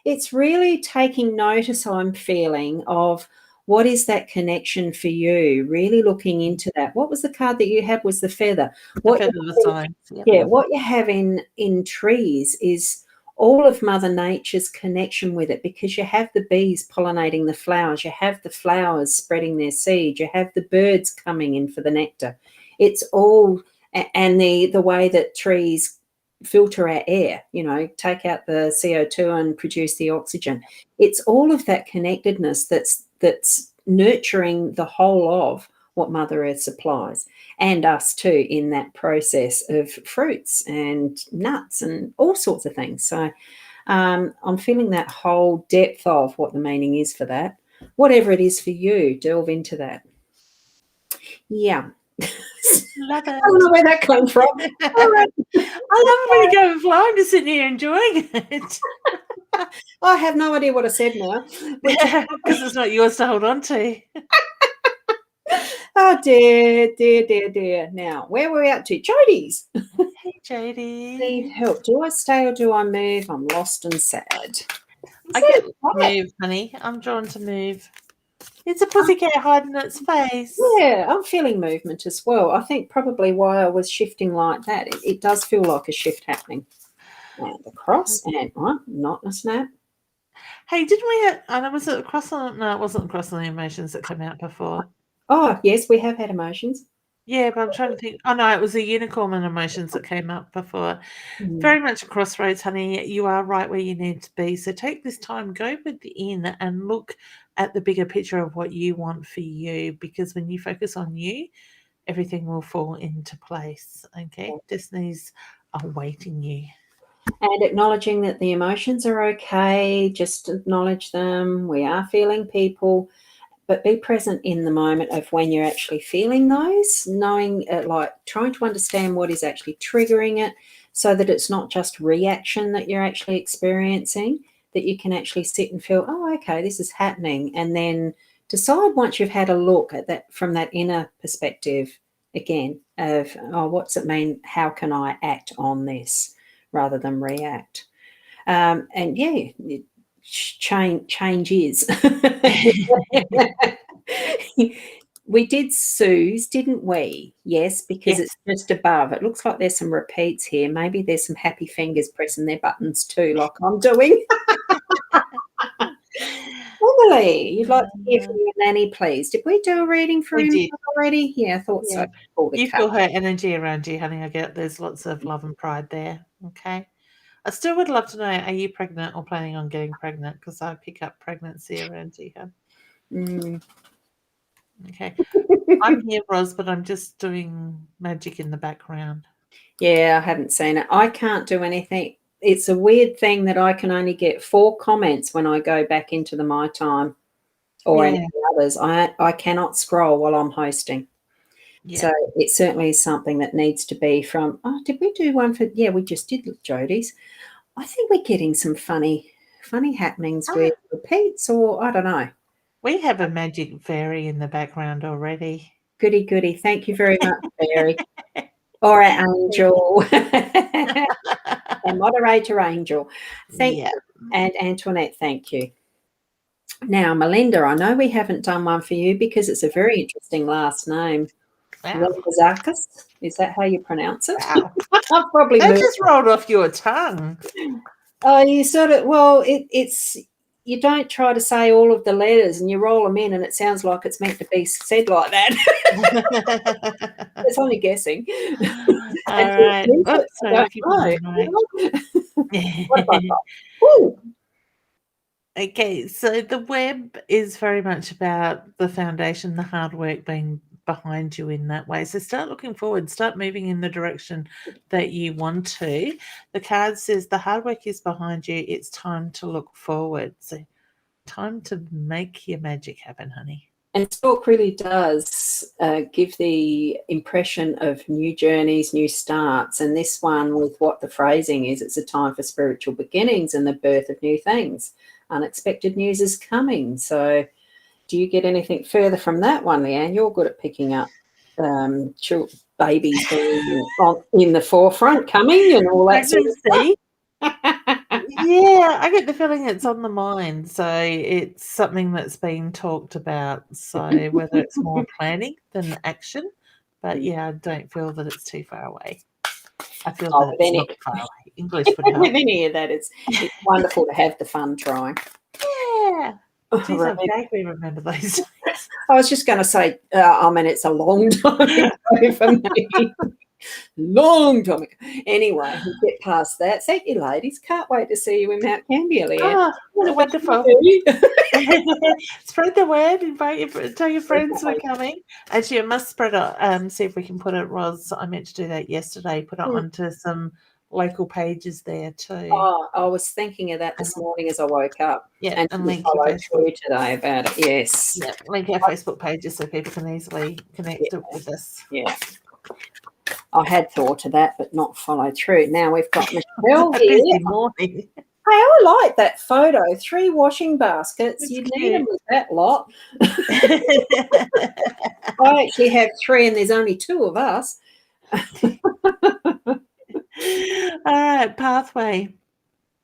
It's really taking notice, I'm feeling, of what is that connection for you, really looking into that. What was the card that you had was the feather. What you have in trees is all of Mother Nature's connection with it, because you have the bees pollinating the flowers, you have the flowers spreading their seed, you have the birds coming in for the nectar. It's all, and the way that trees filter our air, you know, take out the CO2 and produce the oxygen. It's all of that connectedness that's nurturing the whole of what Mother Earth supplies, and us too in that process of fruits and nuts and all sorts of things. So I'm feeling that whole depth of what the meaning is for that. Whatever it is for you, delve into that. Yeah. Love it. I don't know where that came from. All right. I love it when you go and fly. I'm just sitting here enjoying it. I have no idea what I said now. Because it's not yours to hold on to. Oh, dear. Now, where were we up to? Jody's. Hey, Jody. Need help. Do I stay or do I move? I'm lost and sad. I get move, honey. I'm drawn to move. It's a pussycat hiding its face. Yeah, I'm feeling movement as well. I think probably why I was shifting like that, it does feel like a shift happening. And across and not a snap. Hey, didn't we have, was it no, it wasn't crossing the emotions that came out before. Oh, yes, we have had emotions. Yeah, but I'm trying to think. Oh, no, it was the unicorn and emotions that came up before. Very much a crossroads, honey. You are right where you need to be. So take this time, go within and look at the bigger picture of what you want for you, because when you focus on you, everything will fall into place. Okay? Destiny's awaiting you. And acknowledging that the emotions are okay, just acknowledge them. We are feeling people, but be present in the moment of when you're actually feeling those, knowing, like trying to understand what is actually triggering it, so that it's not just reaction that you're actually experiencing, that you can actually sit and feel, oh, okay, this is happening. And then decide, once you've had a look at that from that inner perspective again of, oh, what's it mean? How can I act on this rather than react? And yeah, change is. We did Sue's, didn't we? Yes, because Yes. it's just above. It looks like there's some repeats here. Maybe there's some happy fingers pressing their buttons too, like I'm doing. Emily, you'd like to hear from your nanny, please. Did we do a reading for him already? Yeah, I thought so. You feel her energy around you, honey. I get there's lots of love and pride there. Okay. I still would love to know, are you pregnant or planning on getting pregnant? Because I pick up pregnancy around you, hun. Okay. I'm here, Ros, but I'm just doing magic in the background. Yeah, I haven't seen it. I can't do anything. It's a weird thing that I can only get 4 comments when I go back into the My Time or any others. I cannot scroll while I'm hosting. Yeah. So it certainly is something that needs to be from, oh, did we do one for, yeah, we just did Jodie's. I think we're getting some funny happenings with repeats, or I don't know. We have a magic fairy in the background already. Goody, goody. Thank you very much, fairy. Or our angel. And moderator angel. Thank you. And Antoinette, thank you. Now, Melinda, I know we haven't done one for you because it's a very interesting last name. Wow. Is that how you pronounce it? Wow. Probably that just rolled off your tongue. Oh, you sort of, well, it's, you don't try to say all of the letters and you roll them in and it sounds like it's meant to be said like that. It's only guessing. All right. Oops, okay, so the web is very much about the foundation, the hard work being behind you in that way. So start looking forward, start moving in the direction that you want to. The card says the hard work is behind you. It's time to look forward. So time to make your magic happen, honey. And talk really does give the impression of new journeys, new starts. And this one, with what the phrasing is, it's a time for spiritual beginnings and the birth of new things. Unexpected news is coming. So do you get anything further from that one, Leanne? You're good at picking up babies being in the forefront coming and all that sort of stuff. Yeah, I get the feeling it's on the mind. So it's something that's being talked about. So whether it's more planning than action. But yeah, I don't feel that it's too far away. I feel that it's not far away. English would help. With any of that, it's wonderful to have the fun trying. Yeah. Geez, I vaguely remember those days. I was just going to say, it's a long time ago for me. Long time ago. Anyway, we'll get past that. Thank you, ladies. Can't wait to see you in Mount Gambier, Leanne. Oh, wonderful. Spread the word. Tell your friends we're coming. Actually, I must spread it. See if we can put it, Ros. I meant to do that yesterday. Put it onto some local pages there too. Oh, I was thinking of that this morning as I woke up. Yeah, and link your Facebook today about it. Yes. Yeah, link our Facebook pages so people can easily connect with us. Yeah. I had thought of that, but not followed through. Now we've got Michelle here. Busy morning. Hey, I like that photo. 3 washing baskets. You'd need them with that lot. I actually have 3 and there's only 2 of us. All right, pathway.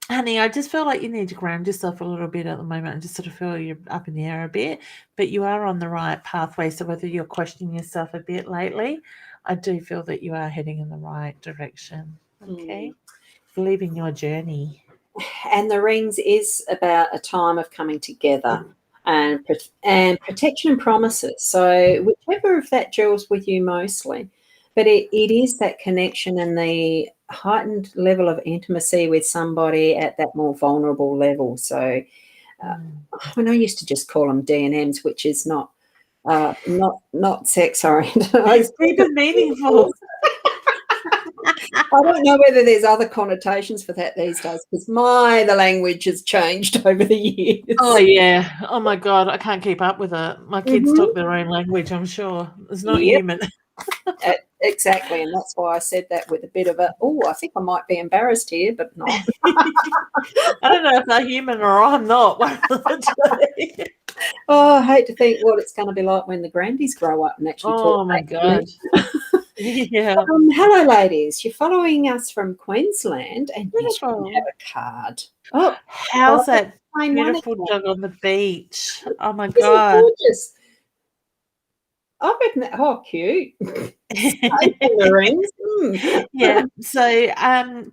Honey, I just feel like you need to ground yourself a little bit at the moment and just sort of feel you're up in the air a bit, but you are on the right pathway. So whether you're questioning yourself a bit lately, I do feel that you are heading in the right direction. Okay. Believe in your journey. And the rings is about a time of coming together and protection and promises. So whichever of that gels with you mostly, but it is that connection and the heightened level of intimacy with somebody at that more vulnerable level. So I used to just call them D&Ms, which is not sex oriented. Deep and meaningful. I don't know whether there's other connotations for that these days, because the language has changed over the years. Oh, yeah. Oh, my God. I can't keep up with it. My kids talk their own language, I'm sure. It's not human. Exactly. And that's why I said that with a bit of I think I might be embarrassed here, but not. I don't know if they're human or I'm not. I hate to think what it's going to be like when the grandies grow up and actually talk. Oh, my God. Yeah. Hello, ladies. You're following us from Queensland, and you have a card. Oh, how's that beautiful dog on the beach? Oh my Isn't God. Gorgeous. I reckon that. Oh, cute. The rings. Yeah. So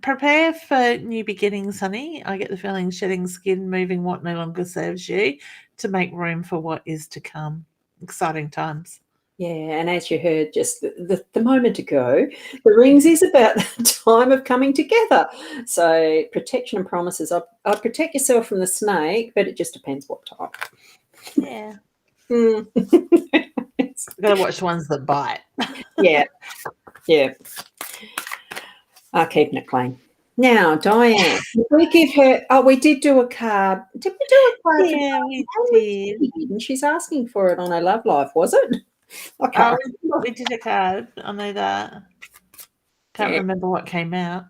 prepare for new beginnings, honey. I get the feeling shedding skin, moving what no longer serves you to make room for what is to come. Exciting times. Yeah, and as you heard just the moment ago, the rings is about the time of coming together. So protection and promises. I'll protect yourself from the snake, but it just depends what type. Yeah. I've got to watch the ones that bite. Yeah. Keeping it clean. Now, Diane, did we give her? Oh, we did do a card. Did we do a card? Yeah, we did. And she's asking for it on her love life, was it? We did a card. I know that. Can't remember what came out.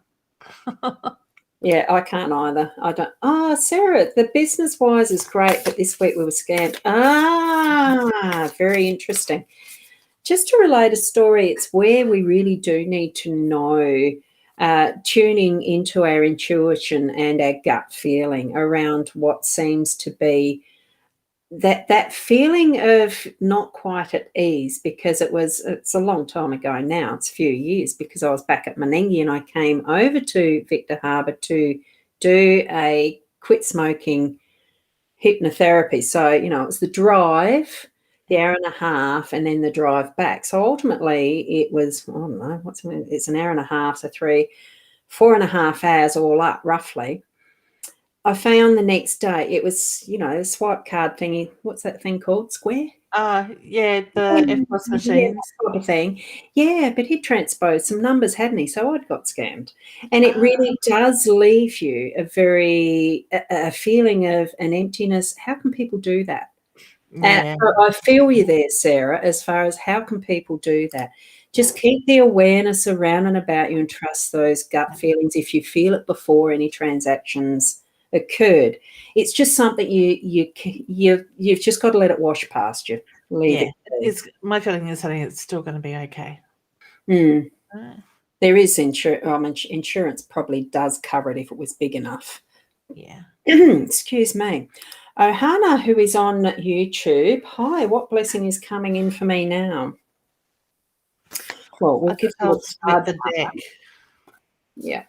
Yeah, I can't either. I don't. Oh, Sarah, the business wise is great, but this week we were scammed. Very interesting. Just to relate a story, it's where we really do need to know, tuning into our intuition and our gut feeling around what seems to be that feeling of not quite at ease, because it's a long time ago now. It's a few years, because I was back at Menengi and I came over to Victor Harbour to do a quit smoking hypnotherapy. So, it was the drive, the hour and a half, and then the drive back. So ultimately it was, I don't know, it's an hour and a half, so 4.5 hours all up roughly. I found the next day it was, the swipe card thingy. What's that thing called? Square? Yeah, the FPOS machines. That sort of thing. Yeah, but he'd transposed some numbers, hadn't he? So I'd got scammed. And it really does leave you a feeling of an emptiness. How can people do that? Yeah. I feel you there, Sarah, as far as how can people do that? Just keep the awareness around and about you and trust those gut feelings if you feel it before any transactions occurred. It's just something you've just got to let it wash past you. Leave it. My feeling is something that's still going to be okay. There is insurance. Insurance probably does cover it if it was big enough. Yeah. Excuse me. Ohana, who is on YouTube. Hi, what blessing is coming in for me now? Well, we'll give you the deck. Yeah.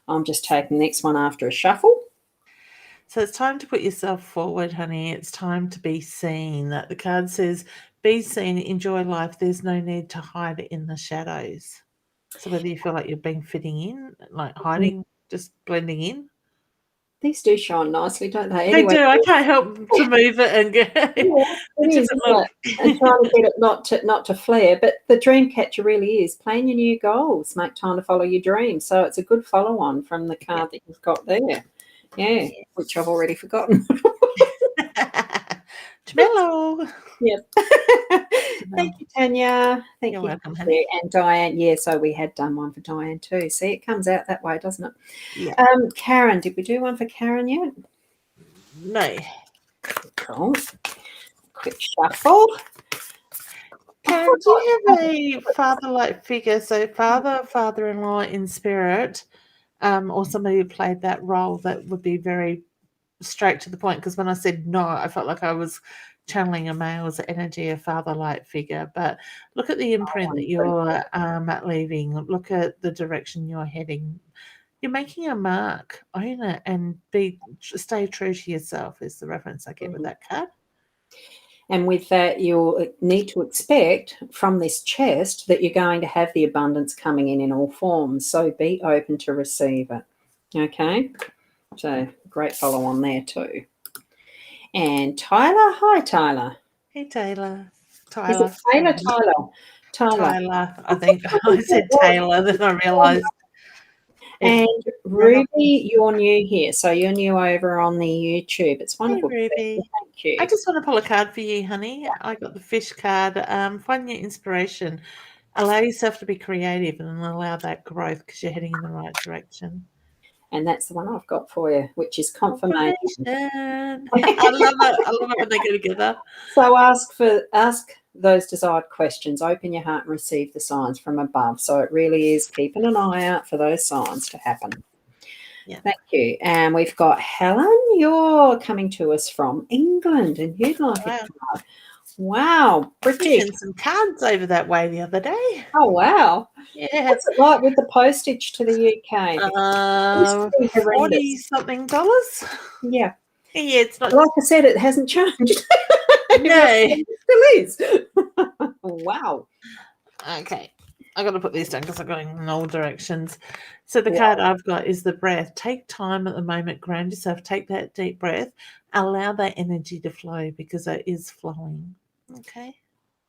I'm just taking the next one after a shuffle. So it's time to put yourself forward, honey. It's time to be seen. The card says, be seen, enjoy life. There's no need to hide in the shadows. So whether you feel like you're being fitting in, like hiding, just blending in. These do shine nicely, don't they? Anyway, they do. I can't help to move it and go. And trying to get it not to flare. But the dream catcher really is plan your new goals, make time to follow your dreams. So it's a good follow on from the card that you've got there. Yeah, which I've already forgotten. Jamelo. Yep. Thank you, Tanya. You're welcome, honey. And Diane. So we had done one for Diane too. See, it comes out that way, doesn't it? Yeah. Karen, did we do one for Karen yet? No. Cool. Quick shuffle. Karen, do you have a father-like figure? So father-in-law in spirit, or somebody who played that role that would be very straight to the point? Because when I said no, I felt like I was channeling a male's energy, a father-like figure. But look at the imprint that you're leaving. Look at the direction you're heading. You're making a mark. Own it and stay true to yourself is the reference I get with that card. And with that, you'll need to expect from this chest that you're going to have the abundance coming in all forms. So be open to receive it. Okay? So great follow on there too. And Tyler. Hi, Tyler. Hey, Taylor. Is it Taylor? Tyler. I think I said Taylor, then I realised. And Ruby, you're new here. So you're new over on the YouTube. It's wonderful. Hey, Ruby. Thank you. I just want to pull a card for you, honey. I got the fish card. Find your inspiration. Allow yourself to be creative and allow that growth because you're heading in the right direction. And that's the one I've got for you, which is confirmation. I love it. I love it when they go together. So ask those desired questions. Open your heart and receive the signs from above. So it really is keeping an eye out for those signs to happen. Yeah. Thank you. And we've got Helen. You're coming to us from England, and you'd like a card. Wow, pretty. Sent some cards over that way the other day. Oh wow! Yeah, what's it like with the postage to the UK? $40-something. Yeah, yeah. It's not like I said. It hasn't changed. No, it still is. Wow. Okay, I got to put these down because I'm going in all directions. So the card I've got is the breath. Take time at the moment. Ground yourself. Take that deep breath. Allow that energy to flow because it is flowing. Okay.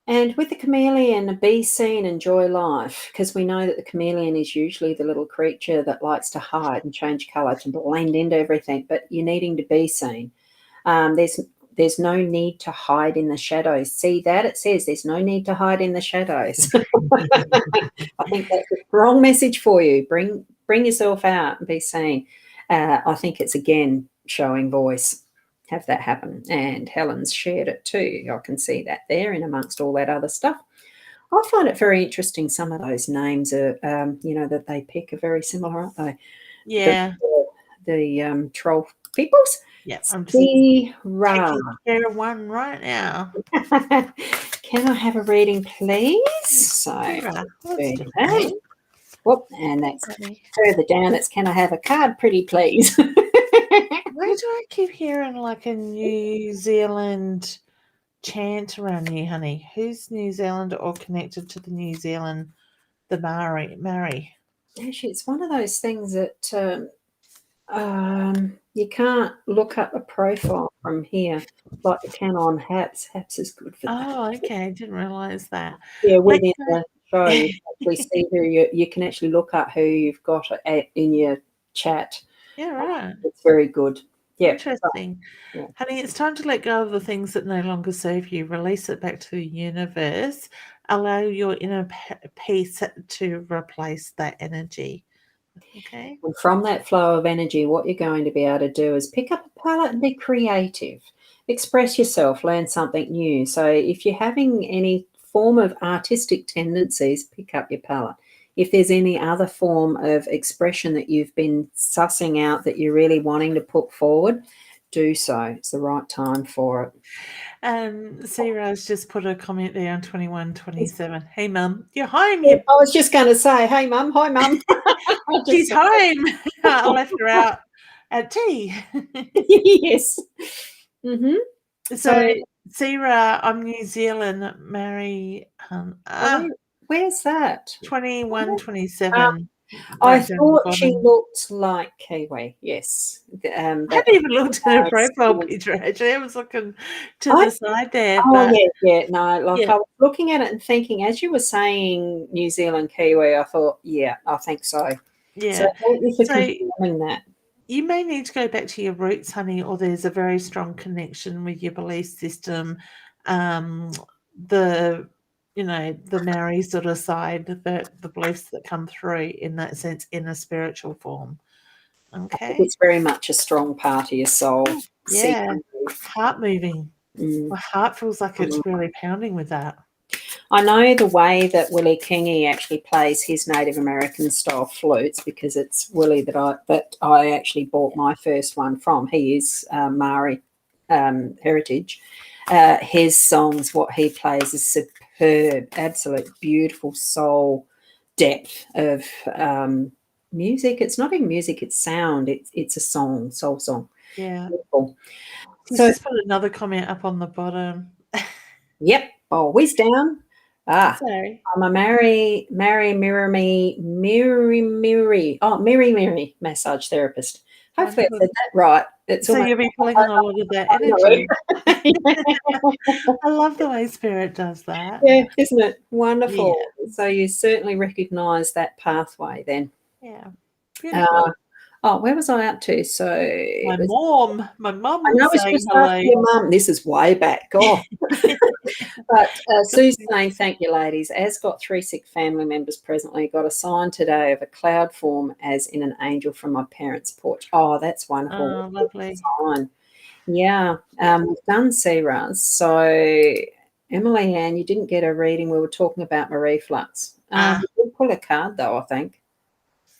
And with the chameleon, be seen, enjoy life, because we know that the chameleon is usually the little creature that likes to hide and change colour to blend into everything, but you're needing to be seen. There's no need to hide in the shadows. See that? It says there's no need to hide in the shadows. I think that's a strong message for you. Bring yourself out and be seen. I think it's, again, showing voice. Have that happen. And Helen's shared it too. I can see that there in amongst all that other stuff. I find it very interesting. Some of those names are, that they pick are very similar, aren't they? Yeah. The troll peoples. Yeah. I'm just taking care of one right now. Can I have a reading, please? So, whoop, and that's further down. It's can I have a card, pretty please? Why do I keep hearing like a New Zealand chant around you, honey? Who's New Zealand or connected to the New Zealand, the Maori? Actually, it's one of those things that you can't look up a profile from here like you can on HAPS. HAPS is good for that. Oh, okay. I didn't realise that. Yeah, within the show, you can actually see who you can actually look up who you've got in your chat. Yeah, right. It's very good. Yeah. Interesting. Yeah. Honey, it's time to let go of the things that no longer serve you. Release it back to the universe. Allow your inner peace to replace that energy. Okay. And from that flow of energy, what you're going to be able to do is pick up a palette and be creative. Express yourself, learn something new. So if you're having any form of artistic tendencies, pick up your palette. If there's any other form of expression that you've been sussing out that you're really wanting to put forward, do so. It's the right time for it. Sarah's just put a comment there on 2127. Hey, Mum, you're home. I was just going to say, hey, Mum. Hi, Mum. She's home. I left her out at tea. Yes. Mm-hmm. So, Sarah, I'm New Zealand. Mary. Where's that? 2127. I thought she looked like Kiwi. Yes. I hadn't even looked at her profile picture, actually. I was looking to the side there. Oh, yeah. No, I was looking at it and thinking, as you were saying New Zealand Kiwi, I thought, yeah, I think so. Yeah. So thank you for confirming that. You may need to go back to your roots, honey, or there's a very strong connection with your belief system. The Maori sort of side, the beliefs that come through in that sense in a spiritual form. Okay. It's very much a strong part of your soul. Yeah. Heart moving. My heart feels like it's really pounding with that. I know the way that Willie Kingi actually plays his Native American style flutes because it's Willie that I actually bought my first one from. He is Maori heritage. His songs, what he plays is superb, absolute beautiful soul depth of music. It's not even music, it's sound. It's a song, soul song. Yeah. Beautiful. Let's just put another comment up on the bottom. Yep. Oh, whiz down. Sorry. I'm a Mary massage therapist. Hopefully I said that right. So you'll be pulling on a lot of that energy. I love the way Spirit does that. Yeah, isn't it? Wonderful. Yeah. So you certainly recognise that pathway then. Yeah. Beautiful. Where was I up to? So my mum I know was saying hello. Your mum. This is way back. Oh. But Sue's saying, thank you, ladies. As got 3 sick family members presently, got a sign today of a cloud form as in an angel from my parents' porch. Oh, that's wonderful. Oh, lovely. Sign. Yeah. We've done Ros. So Emily Ann, you didn't get a reading. We were talking about my reflux. You did pull a card though, I think.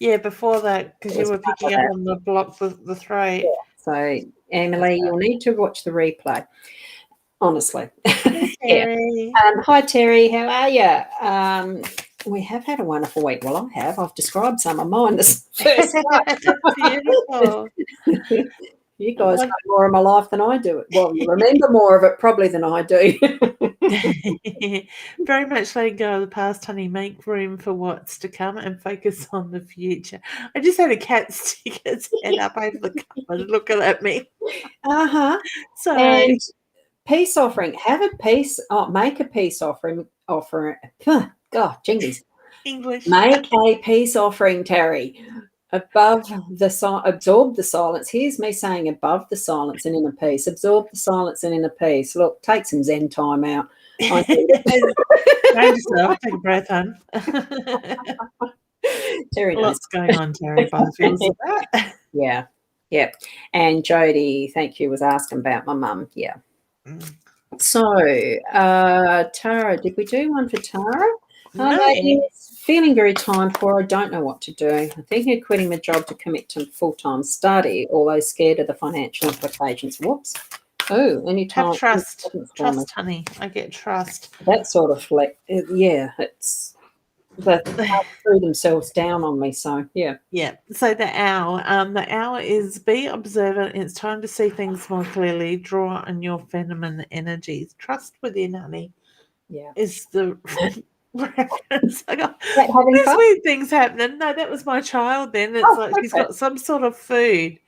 Yeah, before that, because you were picking up on the block with the throat. Yeah. So Emily, you'll need to watch the replay. Honestly. Hey, Terry. Hi, Terry. How are you? We have had a wonderful week. Well, I have. I've described some of mine this first night. Beautiful. You guys know more of my life than I do. Well, you remember more of it probably than I do. Very much letting go of the past, honey. Make room for what's to come and focus on the future. I just had a cat stick its head up over the cupboard looking at me. So, and peace offering. Have a peace. Make a peace offering. God, jingies. English. Make a peace offering, Terry. Absorb the silence. Here's me saying above the silence and inner peace. Absorb the silence and inner peace. Look, take some Zen time out. Take a breath, hon. Terry knows. Lots going on, Terry, by the feels of that. Yeah. Yeah. And Jody, thank you, was asking about my mum. Yeah. So, Tara, did we do one for Tara? No. Feeling very time poor. I don't know what to do. I'm thinking of quitting my job to commit to full-time study, although scared of the financial implications. Whoops. Oh, anytime. Have trust. Trust, honey. I get trust. That sort of it's they threw themselves down on me. So yeah. So the owl is be observant. It's time to see things more clearly. Draw on your feminine energies. Trust within, honey. Yeah, is the reference. I got there's weird things happening. No, that was my child. Then it's like she's got some sort of food.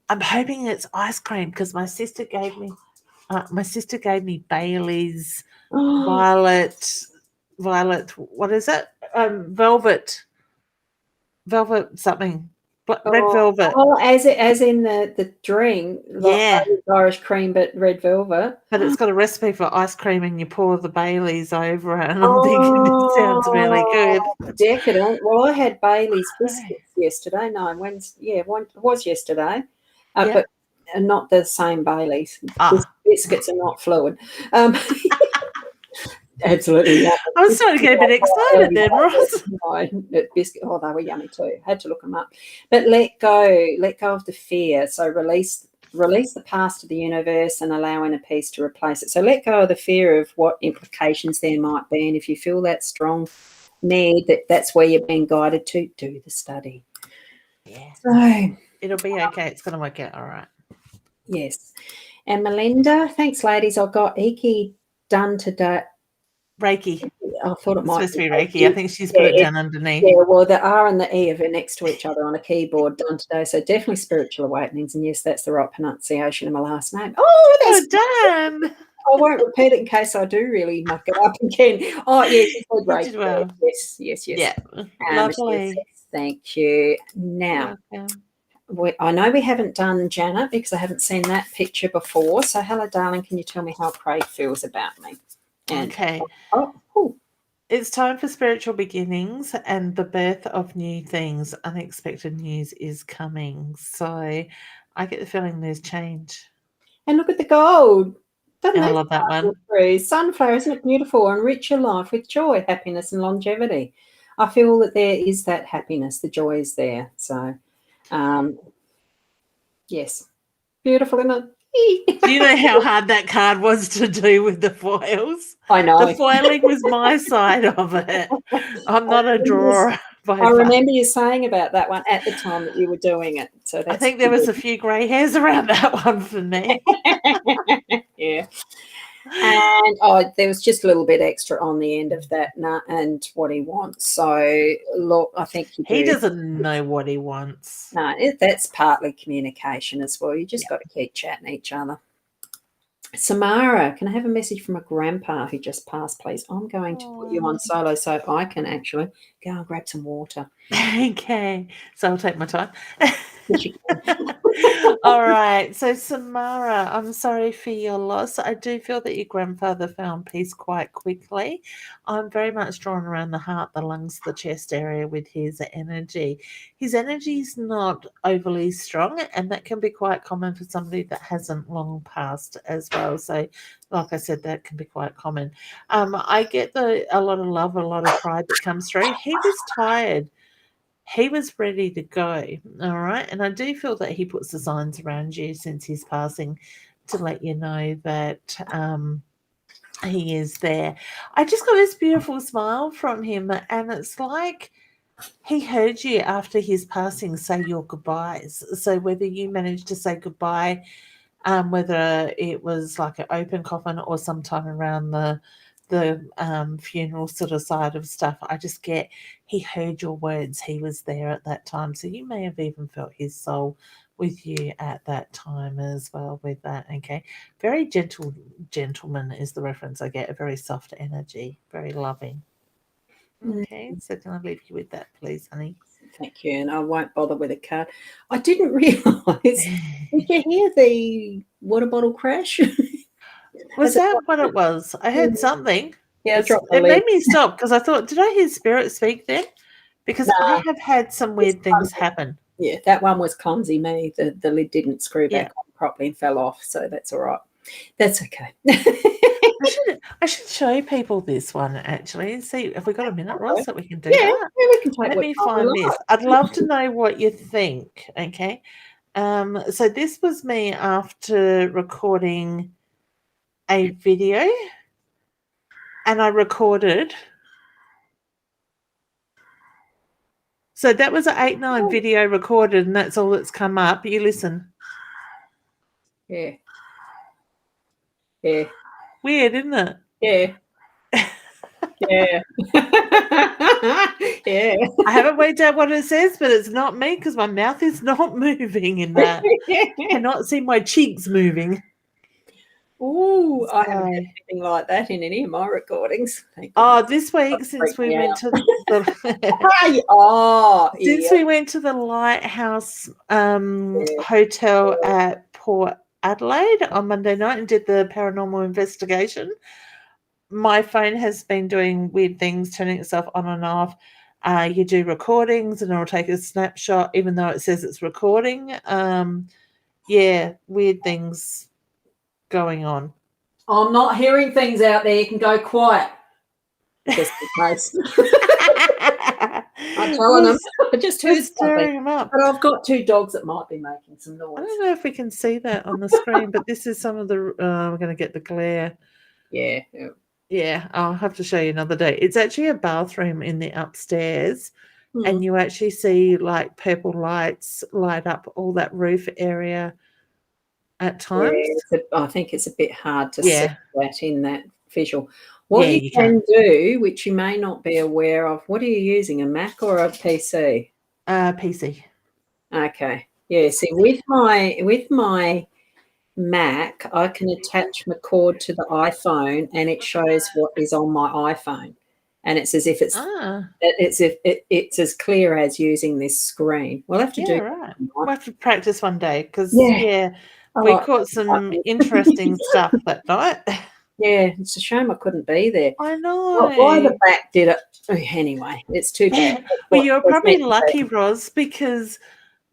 I'm hoping it's ice cream because my sister gave me Bailey's violet. What is it? Velvet something. Red velvet. Oh, as in the drink. Like Irish cream, but red velvet. But it's got a recipe for ice cream, and you pour the Baileys over it. And I'm thinking this sounds really good. Decadent. Well, I had Bailey's biscuits yesterday. No, Wednesday. Yeah, it was yesterday. But not the same Baileys. Biscuits are not fluid. Absolutely. Yeah. I was starting to get a bit excited then, Ros. They were yummy too. Had to look them up. But let go of the fear. So release the past to the universe and allow inner peace to replace it. So let go of the fear of what implications there might be. And if you feel that strong need, that's where you're being guided to, do the study. Yeah. So it'll be okay. It's going to work out all right. Yes. And Melinda, thanks, ladies. I got Iki done today. Reiki. I thought it might be Reiki. I think she's put it down underneath. Yeah, well, the R and the E are next to each other on a keyboard done today. So definitely spiritual awakenings. And yes, that's the right pronunciation of my last name. Oh, that's done. I won't repeat it in case I do really muck it up again. Oh, yes, you said Reiki. Well. Yes. Yeah, lovely. Yes, thank you. Now, I know we haven't done Janet because I haven't seen that picture before. So, hello, darling. Can you tell me how Craig feels about me? Okay. It's time for spiritual beginnings and the birth of new things. Unexpected news is coming. So I get the feeling there's change. And look at the gold. I love that one. Sunflower, isn't it beautiful? Enrich your life with joy, happiness, and longevity. I feel that there is that happiness. The joy is there. So, yes. Beautiful, isn't it? Do you know how hard that card was to do with the foils? I know. The foiling was my side of it. I'm not a drawer. I remember you saying about that one at the time that you were doing it. So I think there was a few grey hairs around that one for me. Yeah. And there was just a little bit extra on the end of that and what he wants. So, look, I think he doesn't know what he wants. No, that's partly communication as well. You just got to keep chatting each other. Samara, can I have a message from a grandpa who just passed, please? I'm going to put you on solo so I can actually go and grab some water. Okay, so I'll take my time. All right, so Samara, I'm sorry for your loss. I do feel that your grandfather found peace quite quickly. I'm very much drawn around the heart, the lungs, the chest area with his energy. His energy is not overly strong, and that can be quite common for somebody that hasn't long passed as well. So, like I said, that can be quite common. I get a lot of love, a lot of pride that comes through. He was tired. He was ready to go, all right? And I do feel that he puts the signs around you since his passing to let you know that he is there. I just got this beautiful smile from him, and it's like he heard you after his passing say your goodbyes. So whether you managed to say goodbye, whether it was like an open coffin or sometime around the funeral sort of side of stuff, I just get he heard your words. He was there at that time. So you may have even felt his soul with you at that time as well with that, okay? Very gentle gentleman is the reference I get, a very soft energy, very loving. Okay, so can I leave you with that, please, honey? Thank you, and I won't bother with a card. I didn't realise. Did you hear the water bottle crash? Was that what it was? I heard something. Yeah, it made me stop because I thought, did I hear spirit speak then? Because I have had some weird things happen. Yeah, that one was clumsy me. The lid didn't screw back on properly and fell off, so that's all right. That's okay. I should show people this one actually and see if we got a minute, Ros, that we can do that. Yeah, we can take. Let me find this. I'd love to know what you think. Okay, so this was me after recording a video, and I recorded. So that was an 8/9 video recorded, and that's all that's come up. You listen. Yeah. Yeah. Weird, isn't it? Yeah. Yeah. Yeah. I haven't worked out what it says, but it's not me because my mouth is not moving in that. I cannot see my cheeks moving. Ooh, I haven't had anything like that in any of my recordings. This week since we went to the we went to the Lighthouse Hotel at Port Adelaide on Monday night and did the paranormal investigation. My phone has been doing weird things, turning itself on and off. You do recordings and it'll take a snapshot, even though it says it's recording. Weird things going on. I'm not hearing things out there. You can go quiet. Just in case. I'm telling them. I just heard stirring them up. But I've got two dogs that might be making some noise. I don't know if we can see that on the screen, but this is some of the. We're going to get the glare. Yeah. Yeah, I'll have to show you another day. It's actually a bathroom in the upstairs, and you actually see like purple lights light up all that roof area at times. Yeah, I think it's a bit hard to see that in that visual. What you can do, which you may not be aware of, what are you using, a Mac or a PC? PC. Okay. Yeah, see, with my Mac, I can attach my cord to the iPhone and it shows what is on my iPhone. And it's as if it's as clear as using this screen. We'll have to do right. We'll have to practice one day because we caught some interesting stuff that night. Yeah, it's a shame I couldn't be there. I know. Why the back did it? Anyway, it's too bad. Well, you're probably lucky, Ros, because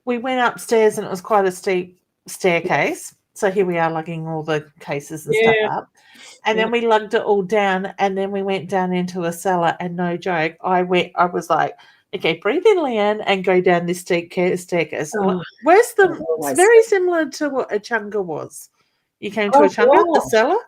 we went upstairs and it was quite a steep staircase. So here we are lugging all the cases and stuff up. And then we lugged it all down and then we went down into a cellar and no joke, I was like, okay, breathe in, Leanne, and go down this steep staircase. It's very similar to what a chunga was. You came to a chunga, a cellar?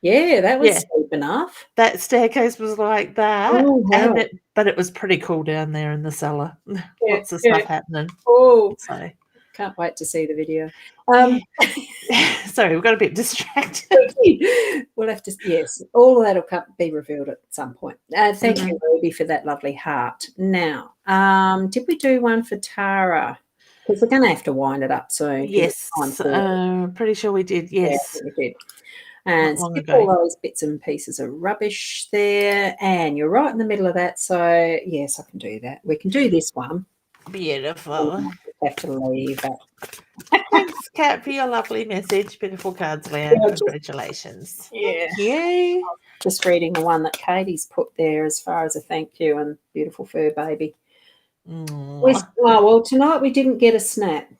Yeah, that was steep enough. That staircase was like that, but it was pretty cool down there in the cellar. Lots of stuff happening. Oh, so can't wait to see the video. Sorry, we got a bit distracted. We'll have to, yes, all of that will be revealed at some point. Thank you, Ruby, for that lovely heart. Now, did we do one for Tara? Because we're going to have to wind it up soon. Yes, pretty sure we did. Yes, we did. And skip all those bits and pieces of rubbish there. And you're right in the middle of that. So, yes, I can do that. We can do this one. Beautiful. Have to leave it. Thanks, Kat, for your lovely message. Beautiful cards, Leanne. Congratulations. Yeah. Thank you. Just reading the one that Katie's put there as far as a thank you and beautiful fur baby. Well, tonight we didn't get a snap.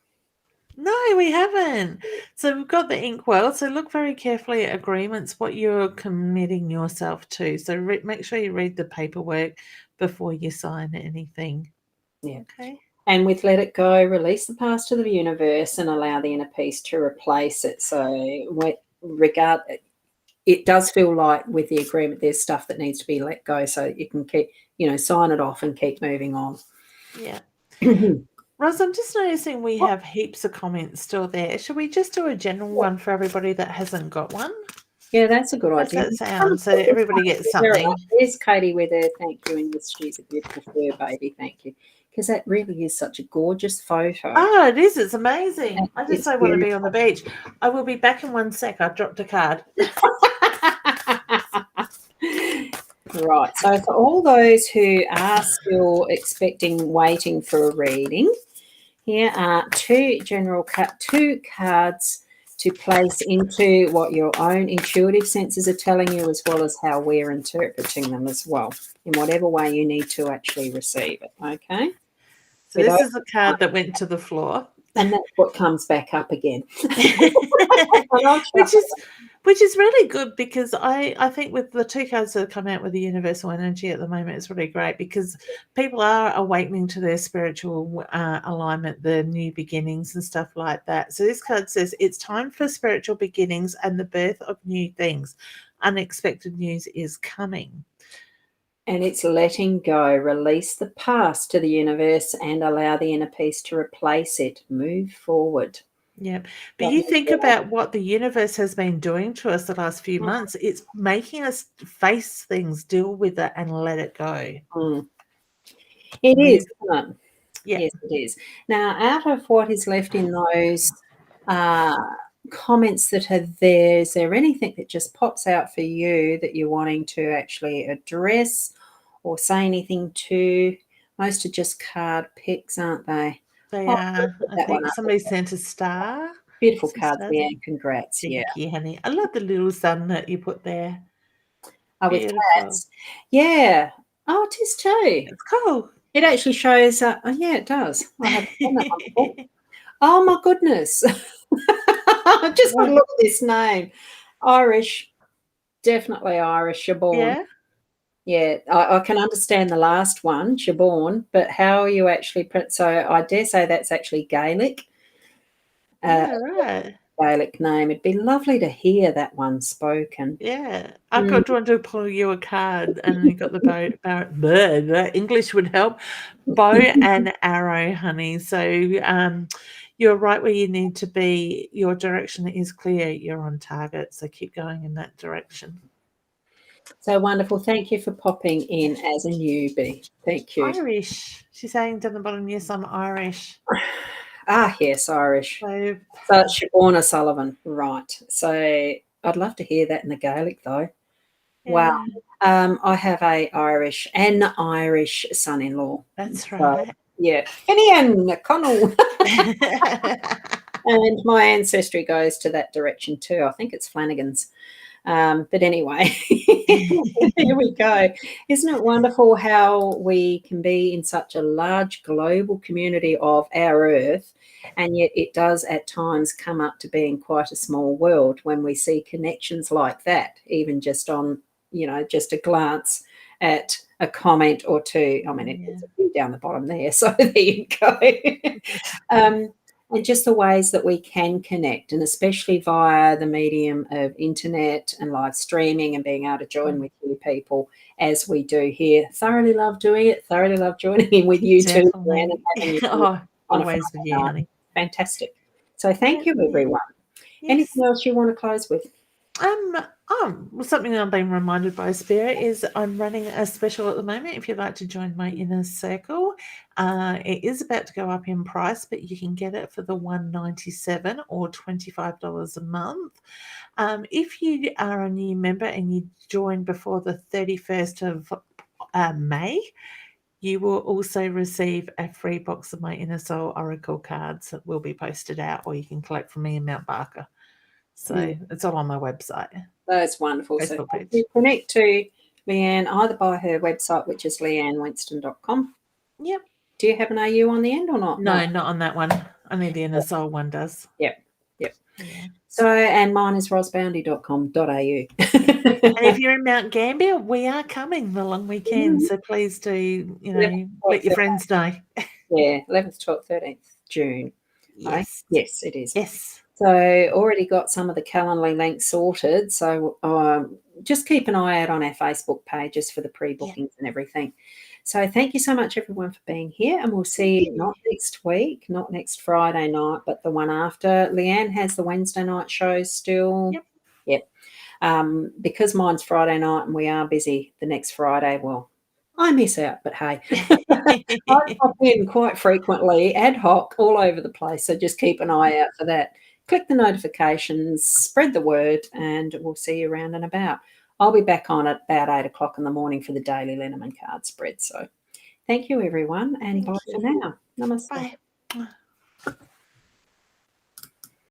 No, we haven't. So we've got the inkwell. So look very carefully at agreements, what you're committing yourself to. So make sure you read the paperwork before you sign anything. Yeah. Okay. And with let it go, release the past to the universe and allow the inner peace to replace it. So it does feel like with the agreement, there's stuff that needs to be let go so you can keep, sign it off and keep moving on. Yeah. Ros, I'm just noticing we have heaps of comments still there. Should we just do a general one for everybody that hasn't got one? Yeah, that's a good idea. That sounds so everybody gets something. There's Katie with her thank you, and she's a beautiful fur baby. Thank you. Because that really is such a gorgeous photo. Oh, it is. It's amazing. I just so want to be on the beach. I will be back in 1 sec. I've dropped a card. Right. So for all those who are still waiting for a reading, here are two cards to place into what your own intuitive senses are telling you, as well as how we're interpreting them as well, in whatever way you need to actually receive it. Okay. So this is a card that went to the floor. And that's what comes back up again. Which is really good, because I think with the two cards that have come out with the universal energy at the moment, it's really great because people are awakening to their spiritual alignment, the new beginnings and stuff like that. So this card says it's time for spiritual beginnings and the birth of new things. Unexpected news is coming. And it's letting go, release the past to the universe and allow the inner peace to replace it. Move forward. Yeah. But you think about what the universe has been doing to us the last few months. It's making us face things, deal with it, and let it go. It is, isn't it? Yeah. Yes, it is. Now, out of what is left in those comments that are there, is there anything that just pops out for you that you're wanting to actually address or say anything to? Most are just card picks, aren't they? They are. I think somebody sent a star. Beautiful cards, Leanne. Congrats. Thank you, honey. I love the little sun that you put there. Oh, with cats. Yeah. Oh, it is too. It's cool. It actually shows. Yeah, it does. I haven't done that one before. Oh my goodness. I just want to look at this name. Irish. Definitely Irish. Siobhan. Yeah. Yeah, I can understand the last one, Siobhan, but how are you actually so I dare say that's actually Gaelic. Right. Gaelic name. It'd be lovely to hear that one spoken. Yeah. I've got to pull you a card, and you got the English would help. Bow and arrow, honey. So you're right where you need to be. Your direction is clear. You're on target. So keep going in that direction. So wonderful. Thank you for popping in as a newbie. Thank you. Irish. She's saying down the bottom, yes, I'm Irish. Yes, Irish. So Siobhan O'Sullivan. Right. So I'd love to hear that in the Gaelic, though. Yeah. Wow. I have an Irish son-in-law. That's right. So, yeah. Finian Connell. And my ancestry goes to that direction too. I think it's Flanagan's. But anyway, here we go. Isn't it wonderful how we can be in such a large global community of our Earth, and yet it does at times come up to being quite a small world when we see connections like that, even just on, just a glance at a comment or two. I mean, it's a few down the bottom there, so there you go. and just the ways that we can connect, and especially via the medium of internet and live streaming and being able to join with you people as we do here. Thoroughly love doing it. Thoroughly love joining in with you too. And having you always with you, honey. Fantastic. So thank you, everyone. Yes. Anything else you want to close with? Something that I'm being reminded by Spirit is I'm running a special at the moment. If you'd like to join my inner circle, it is about to go up in price, but you can get it for the $197 or $25 a month. If you are a new member and you join before the 31st of May, you will also receive a free box of my Inner Soul Oracle cards that will be posted out, or you can collect from me in Mount Barker. So it's all on my website. That's wonderful. So you connect to Leanne either by her website, which is leannewinston.com. Yep. Do you have an AU on the end or not? No, not on that one. Only the Inner Soul one does. Yep. Yeah. So, and mine is rosboundy.com.au. And if you're in Mount Gambier, we are coming the long weekend. So please do, let your friends know. Yeah, 11th, 12th, 13th June. Yes. Right? Yes, it is. Yes. So already got some of the Calendly links sorted. So just keep an eye out on our Facebook pages for the pre-bookings and everything. So thank you so much, everyone, for being here. And we'll see you not next week, not next Friday night, but the one after. Leanne has the Wednesday night shows still. Yep. Because mine's Friday night and we are busy the next Friday, well, I miss out, but hey, I pop in quite frequently, ad hoc, all over the place. So just keep an eye out for that. Click the notifications, spread the word, and we'll see you around and about. I'll be back on at about 8 o'clock in the morning for the daily Lenormand card spread. So thank you, everyone, and bye for now. Namaste. Bye.